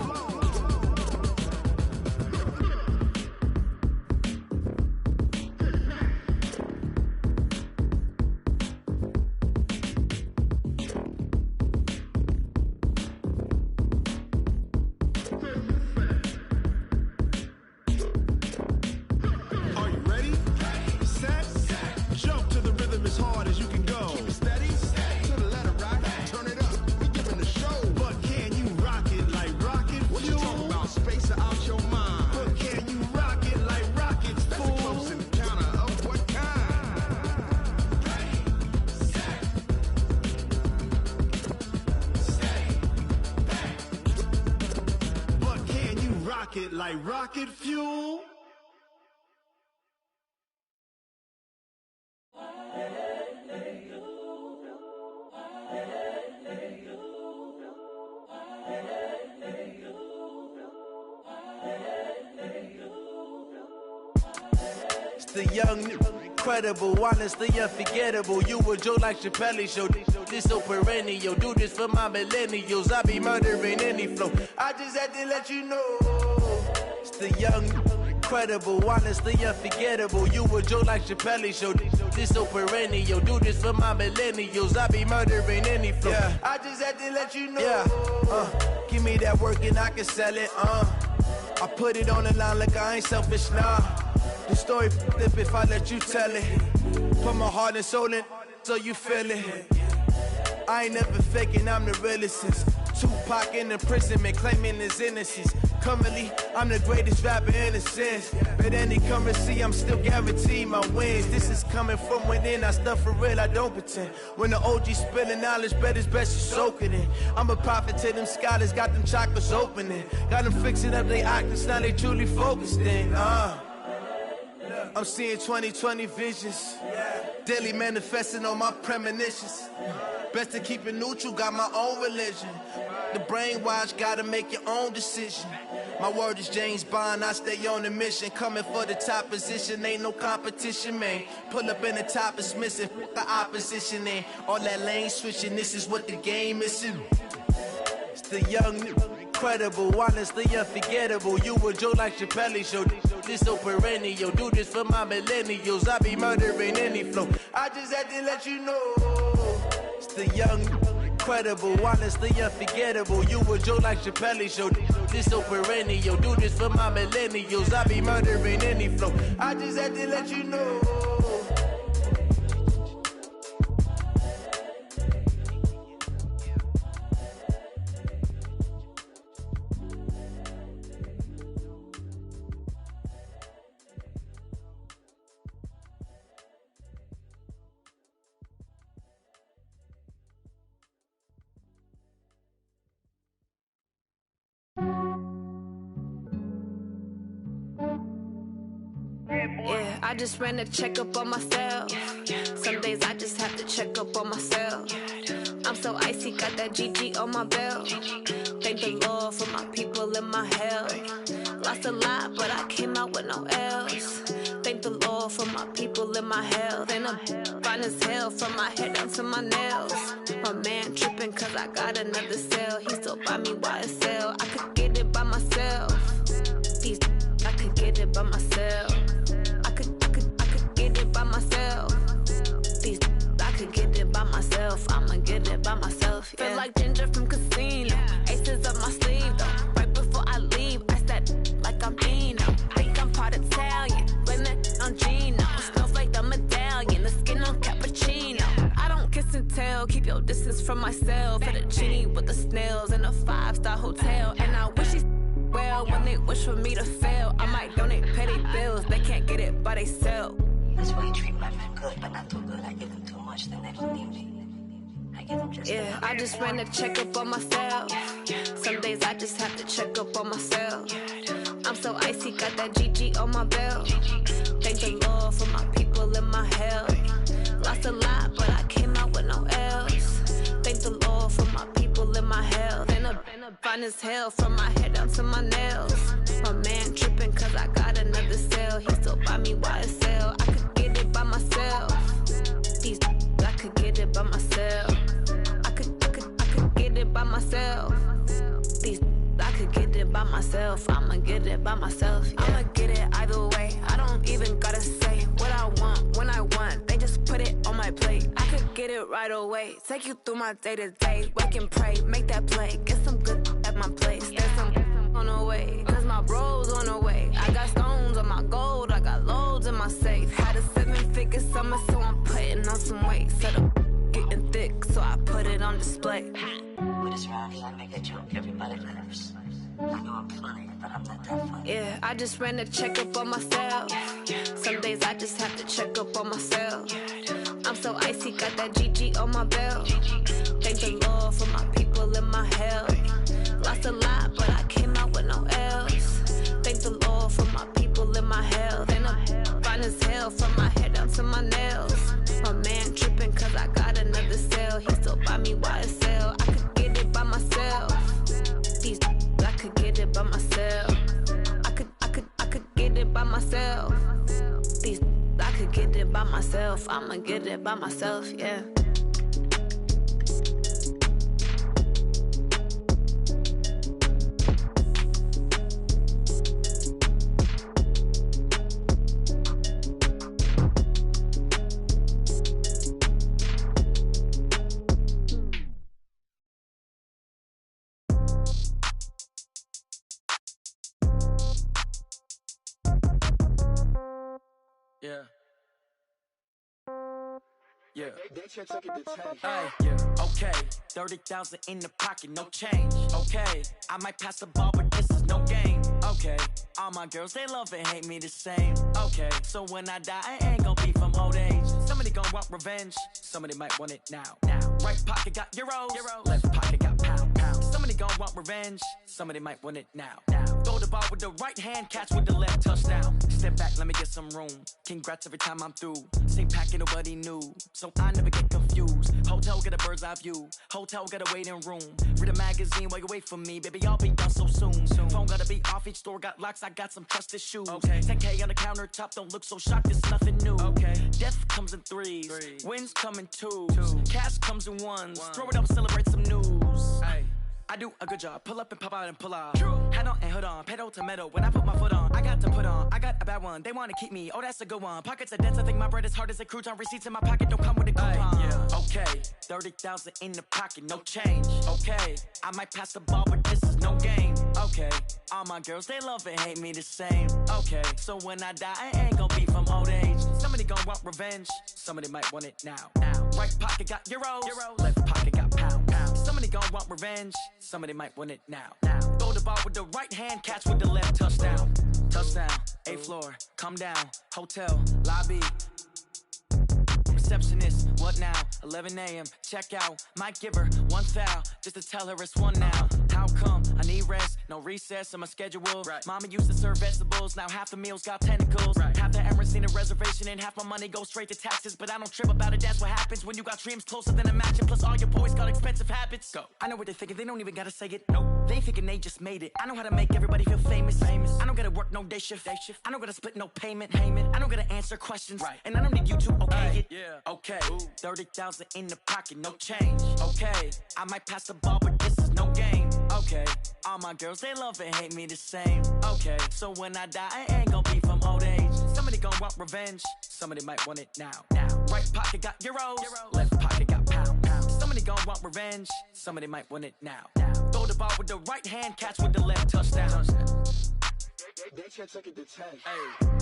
Are you ready? Set, jump to the rhythm as hard as you can go. Keep it steady, to the letter right. Turn it up, we giving the show. But can you rock it like rocket fuel? What you talking about, space or out your mind? But can you rock it like rockets, fool? That's a close encounter of what kind? But can you rock it like rocket fuel? It's the young nigga. incredible, honestly unforgettable. You a joke like Chappelle Show. This so perennial. Do this for my millennials. I be murdering any flow. I just had to let you know. It's the young, incredible, honestly unforgettable. You a joke like Chappelle Show. This so perennial. Do this for my millennials. I be murdering any flow. Yeah. I just had to let you know. Yeah. Give me that work and I can sell it. I put it on the line like I ain't selfish, nah. The story flip if I let you tell it. Put my heart and soul in so you feel it. I ain't never faking, I'm the realest since Tupac in imprisonment, claiming his innocence. Currently, I'm the greatest rapper in a sense. But any currency, I'm still guaranteed my wins. This is coming from within, I stuff for real, I don't pretend. When the OG spilling knowledge, bet it's best you soak it in. I'm a prophet to them scholars, got them chakras opening. Got them fixing up their octaves, now they truly focused in. I'm seeing 2020 visions. Daily manifesting on my premonitions. Best to keep it neutral, got my own religion. The brainwash, gotta make your own decision. My word is James Bond, I stay on the mission. Coming for the top position, ain't no competition, man. Pull up in the top is missing, the opposition in. All that lane switching, this is what the game is. It's the young, incredible, honestly unforgettable. You a joke like Chappelle Show. This so perennial. Do this for my millennials. I be murdering any flow. I just had to let you know. It's the young, incredible, honestly unforgettable. You a joke like Chappelle Show. This so perennial. Do this for my millennials. I be murdering any flow. I just had to let you know. Yeah, I just ran a checkup on myself. Some days I just have to check up on myself. I'm so icy, got that GG on my belt. Thank the Lord for my people in my health. Lost a lot, but I came out with no L's. Thank the Lord for my people in my health. And I'm fine as hell from my head down to my nails. My man tripping cause I got another cell. He still buy me YSL. I could get it by myself. These I could get it by myself. I could get it by myself. These I could get it by myself. I'ma get it by myself. Yeah. Feel like Ginger from Casino. Aces up my sleeve though. Right before I leave, I said like I'm Dino. Think I'm part Italian. Blame it on Gino. Smells like the medallion. The skin on cappuccino. I don't kiss and tell. Keep your distance from myself. Fettuccine with the snails in a 5-star hotel. And I wish he's well when they wish for me to fail. I might donate petty bills. They can't get it by themselves. That's why you treat my men good, but not too good. I give them too much, then they don't need me. I give them just yeah, I just ran a checkup on myself. Some days I just have to check up on myself. I'm so icy, got that GG on my belt. Thank the Lord for my people in my health. Lost a lot, but I came out with no L's. Thank the Lord for my people in my health. And I'm fine as hell from my head down to my nails. My man tripping cause I got another cell. He still buy me YSL. I could get it by myself. These I could get it by myself. I could get it by myself. These I could get it by myself. I'ma get it by myself. Yeah. I'ma get it either way. I don't even gotta say what I want when I want. They just put it on my plate. I could get it right away. Take you through my day to day. Wake and pray, make that play. Get some good at my place. There's some on the way. Cause my bro's on the way. I got stones on my gold. I got loads in my safe. Had a 7-figure summer, so I'm putting on some weight. Set up getting thick, so I put it on display. With this round here, I make a joke. Everybody laughs. I know I'm funny, but I'm not that funny. Yeah, I just ran a checkup on myself. Some days I just have to check up on myself. I'm so icy, got that GG on my belt. Thank the Lord for my people in my health. Lost a lot, but I came out with no L's. Thank the Lord for my people in my health. And I'm fine as hell from my head down to my nails. My man tripping cause I got another cell. He still buy me YSL. I could get it by myself. These I could get it by myself. I could get it by myself. These I could get it by by myself. I'ma get it by myself, yeah. Yeah. Yeah. Hey, yeah. Okay. 30,000 in the pocket, no change. Okay. I might pass the ball, but this is no game. Okay. All my girls, they love and hate me the same. Okay. So when I die, I ain't gon' be from old age. Somebody gon' want revenge. Somebody might want it now. Right pocket got euros. Left pocket got pound. Somebody gon' want revenge. Somebody might want it now. Throw the ball with the right hand, catch with the left, touchdown. Step back, let me get some room. Congrats every time I'm through. Same packet, nobody knew, so I never get confused. Hotel get a bird's eye view. Hotel get a waiting room. Read a magazine while you wait for me, baby. I'll be done so soon. Phone gotta be off. Each store got locks. I got some trusted shoes. 10K on the countertop. Don't look so shocked. It's nothing new. Death comes in threes. Wins come in twos. Cash comes in ones. Throw it up, celebrate some news. I do a good job. Pull up and pop out and pull out. Hat on and hood on. Pedal to metal. When I put my foot on, I got to put on. I got a bad one. They want to keep me. Oh, that's a good one. Pockets are dense. I think my bread is hard as a crouton. Receipts in my pocket don't come with a coupon. Yeah. Okay. 30,000 in the pocket. No change. Okay. I might pass the ball, but this is no game. Okay. All my girls, they love and hate me the same. Okay. So when I die, I ain't gon' be from old age. Somebody gon' want revenge. Somebody might want it now. Right pocket got euros. Left pocket got pound. Somebody gon' want revenge. Somebody might want it now. Throw the ball with the right hand, catch with the left, touchdown. Touchdown, 8th floor, come down. Hotel, lobby. Receptionist, what now? 11 a.m., check out. Might give her one foul, just to tell her it's one now. How come? I need rest, no recess in my schedule. Mama used to serve vegetables, now half the meals got tentacles. Half the Emirates need a reservation and half my money goes straight to taxes. But I don't trip about it, that's what happens when you got dreams closer than a matching. Plus all your boys got expensive habits. Go. I know what they're thinking, they don't even gotta say it. Nope. They thinking they just made it. I know how to make everybody feel famous. I don't gotta work no day shift. I don't gotta split no payment. I don't gotta answer questions. And I don't need you to okay it. Okay, 30,000 in the pocket, no change. Okay, I might pass the ball, but this is no game. Okay, all my girls, they love and hate me the same. Okay, so when I die, I ain't gon' be from old age. Somebody gon' want revenge. Somebody might want it now. Right pocket got euros. Left pocket got pound. Somebody gon' want revenge. Somebody might want it now. Throw the ball with the right hand, catch with the left, touchdown. They can't take it to 10. Hey.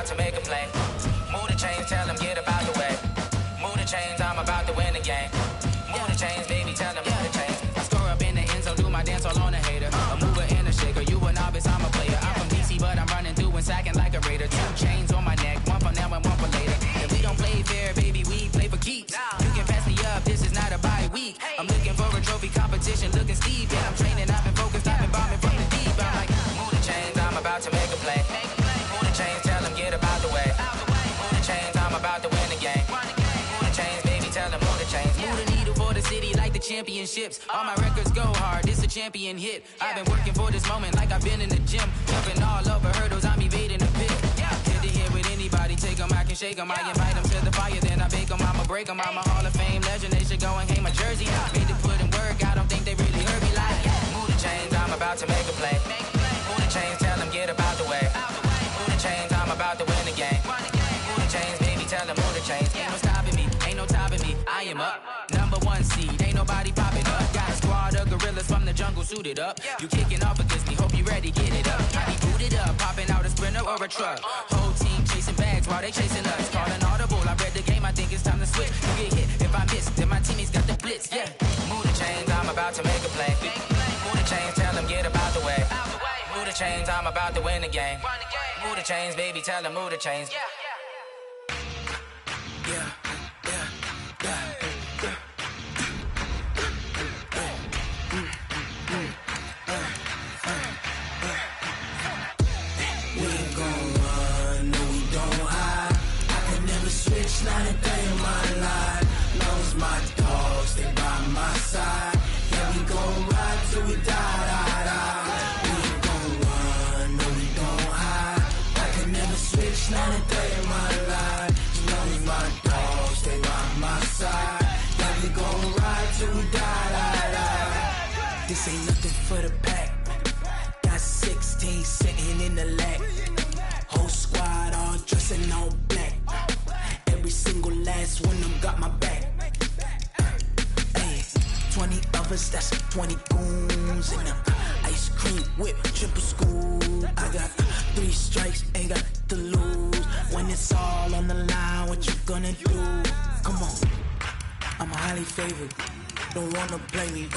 about to make a play. Move the chains, tell them get about the way. Move the chains, I'm about to win the game. Move the chains, baby, tell them move the chains. I score up in the end zone, do my dance all on a hater. A mover and a shaker, you a novice, I'm a player. I'm from DC, but I'm running through and sacking like a raider. 2 chains on my neck, one for now and one for later. If we don't play fair, baby, we play for keeps. You can pass me up, this is not a bye week. I'm looking for a trophy competition, looking steep. Yeah, I'm training, I've been focused, I've been bombing from the deep. I'm like, move the chains, I'm about to make a play. Move the chains, tell them get about the way. Move the chains, I'm about to win the game. Move the chains, baby, tell them move the chains. Move the needle for the city like the championships. All my records go hard, this a champion hit. I've been working for this moment like I've been in the gym. Jumping all over hurdles, I'm evading the pit. Head to head with anybody, take them, I can shake them. I invite them to the fire, then I bake them, I'ma break them. I'm a Hall of Fame legend, they should go and hang my jersey. Made to put in work, I don't think they really heard me like, move the chains, I'm about to make a play. Move the chains, tell them get about the way. Move the chains, I'm about to win the game. Move the chains, baby, tell them move the chains. Ain't no stopping me, ain't no topping me, I am up. Number 1 seed, ain't nobody popping up. Got a squad of gorillas from the jungle suited up. You kicking off against me, hope you ready, get it up. I be booted up, popping out a sprinter or a truck. Whole team chasing bags while they chasing us. Calling audible, I read the game, I think it's time to switch. You get hit, if I miss, then my teammates got the blitz, yeah. Move the chains, I'm about to make a play. Move the chains, tell them get about the way. Move the chains, I'm about to win the game. Move the chains, baby, tell them move the chains. Not a day in my life. Knows my dogs, they by my side. Yeah, we gon' ride till we die. We ain't gon' run, no, we don't hide. I can never switch, not a day in my life. Knows my dogs, they by my side. Yeah, we gon' ride till we die. This ain't nothing for the pack. Got 16 sitting in the lag. Whole squad all dressing all black. Every single last one of them got my back. Hey, 20 of us, that's 20 goons in them. Ice cream whip, triple scoop. I got 3 strikes, ain't got to lose. When it's all on the line, what you gonna do? Come on, I'm highly favored. Don't wanna play me,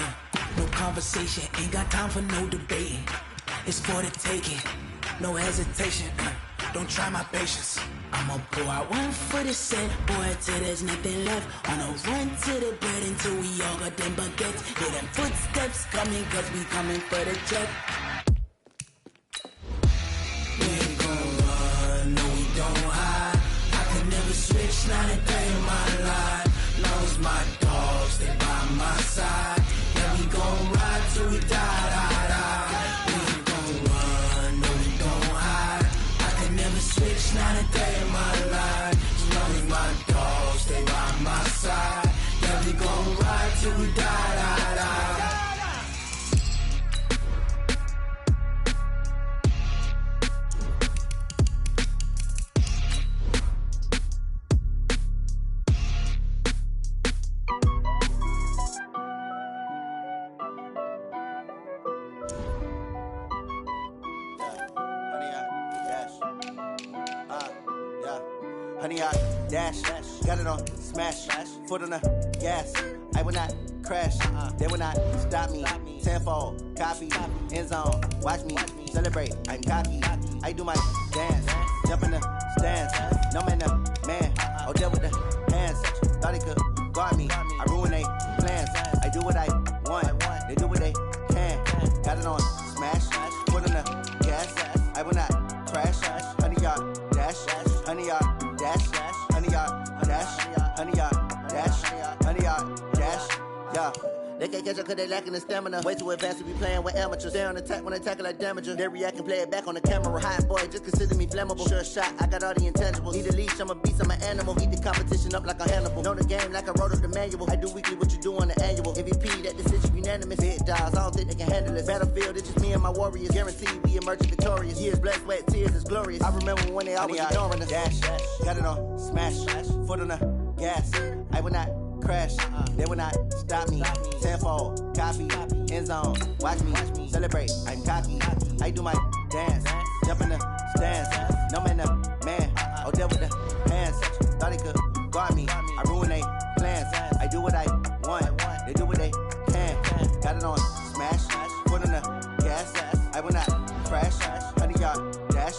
no conversation, ain't got time for no debating. It's for the taking, no hesitation. Don't try my patience. I'ma pour out one for the set, boy, till there's nothing left. On a run to the bread until we all got them baguettes. Hear them footsteps coming, cause we coming for the check. We ain't gon' run, no, we don't hide. I can never switch, not a day in my life. Knows my dogs, they by my side. Yeah, we gon' ride till we die. We ain't gon' run, no, we don't hide. I can never switch, not a day in my life. Knows my dogs, they by my side. Yeah, we gon' ride till we die. Honey, I dash, got it on smash, foot on the gas. I will not crash, they will not stop me. Tenfold, copy, end zone, watch me celebrate. I'm cocky, I do my dance, jump in the stands. No man, the man, oh deal with the hands. Thought he could guard me, I ruin they plans. I do what I want, they do what they can. Got it on smash, foot on the gas. I will not crash, honey, y'all dash, honey, y'all dash, honey, y'all dash, honey, y'all dash, honey, y'all dash, yeah. They can't catch up cause they lacking the stamina. Way too advanced to be playing with amateurs. Stay on attack when they tackle like damager. They react and play it back on the camera. Hot boy, just consider me flammable. Sure shot, I got all the intangibles. Need a leash, I'm a beast, I'm an animal. Heat the competition up like a Hannibal. Know the game like I wrote up the manual. I do weekly what you do on the annual. MVP, that decision unanimous. Big dogs, I don't think they can handle it. Battlefield, it's just me and my warriors. Guaranteed we emerging victorious. Years, blood, sweat, tears, it's glorious. I remember when they always ignoring us. Dash, got it on smash, foot on the gas. I will not crash, they will not stop me. Tenfold, copy, end zone, watch me celebrate. I'm cocky, I do my dance, jump in the stands. No man, the man. Oh, there with the hands. Thought they could guard me. I ruin they plans. I do what I want. They do what they can. Got it on smash. Foot on the gas. I will not crash. 100-yard dash.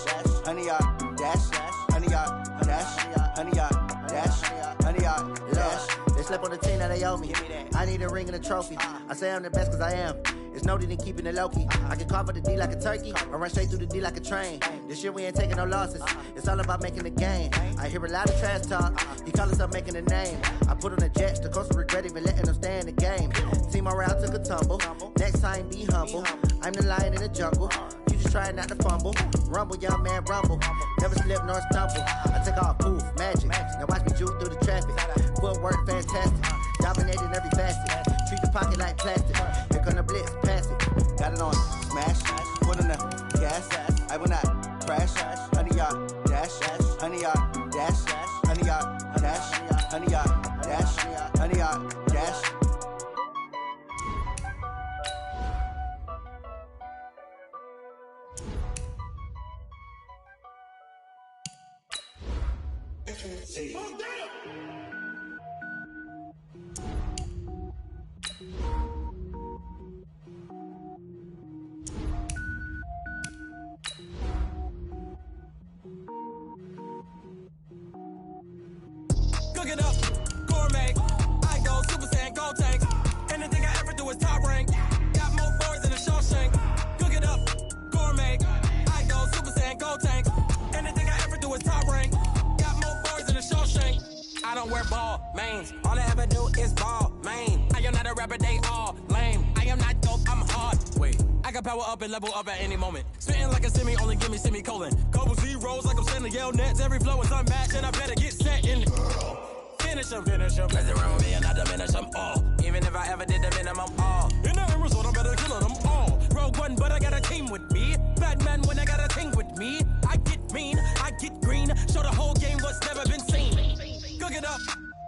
100-yard dash. 100-yard dash. 100-yard dash. 100-yard dash. They slept on the team that they owe me. I need a ring and a trophy. I say I'm the best cause I am. It's no need in keeping it low-key. I can carve for the D like a turkey, or run straight through the D like a train. This year we ain't taking no losses. It's all about making the game. I hear a lot of trash talk. He call himself making a name. I put on the Jets, the coach regret even letting them stay in the game. Team morale took a tumble. Next time be humble. I'm the lion in the jungle. You just trying not to fumble. Rumble, young man, rumble. Never slip nor stumble. I take off, poof, magic. Now watch me juke through the traffic. Footwork fantastic. Dominating every facet. Treat the pocket like plastic. Here come the blitz, pass it. Got it on smash. Foot on the gas. I will not crash. 100-yard dash. 100-yard dash. 100-yard dash. 100-yard dash. 100-yard dash. Cook it up, gourmet. I go Super Saiyan, gold tank. Anything I ever do is top rank. Got more boards than a Shawshank. Cook it up, gourmet. I go Super Saiyan, gold tank. Anything I ever do is top rank. Got more boards than a Shawshank. I don't wear ball mains. All I ever do is ball main. I am not a rapper, they all lame. I am not dope, I'm hard. Wait, I can power up and level up at any moment. Spitting like a semi, only give me semicolon. Couple zeros like I'm sending yell nets. Every flow is unmatched and I better get set in. Finish them. Mess around with me and I diminish them all. Even if I ever did the minimum all. In the end result, I'm better killing them all. Rogue One, but I got a team with me. Batman when I got a team with me. I get mean, I get green. Show the whole game what's never been seen. Cook it up,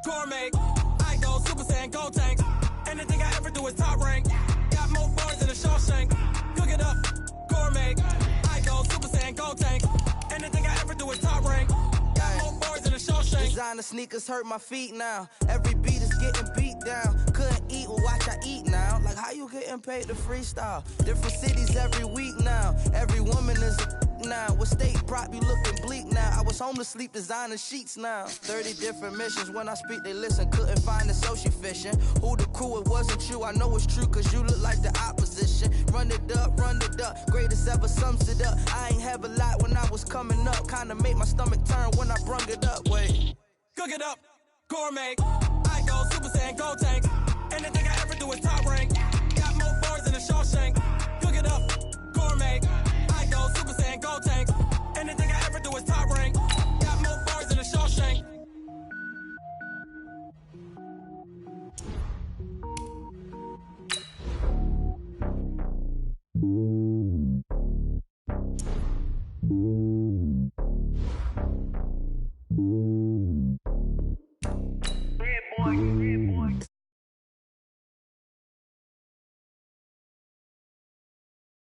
gourmet. I go Super Saiyan, gold tank. Anything I ever do is top rank. Got more bars than a Shawshank. Cook it up, gourmet. I go Super Saiyan, gold tank. Anything I ever do is top rank. Got more bars than a Shawshank. Designer sneakers hurt my feet now. Every beat is getting beat down. Couldn't eat, well watch I eat now. Like how you getting paid to freestyle? Different cities every week now. Every woman is a now. What state prop you looking bleak now? I was homeless, sleep designer sheets now. 30 different missions. When I speak, they listen. Couldn't find the social fishing. Who the crew? It wasn't you. I know it's true, cause you look like the opposition. Run it up. Greatest ever sums it up. I ain't have a lot when I was coming up. Kinda made my stomach turn when I brung it up. Wait. Cook it up, gourmet. I go Super Saiyan, gold tank. Anything I ever do is top rank. Got more bars than a Shawshank. Cook it up, gourmet. I go Super Saiyan, gold tank. Anything I ever do is top rank. Got more bars than a Shawshank. Yeah, boy.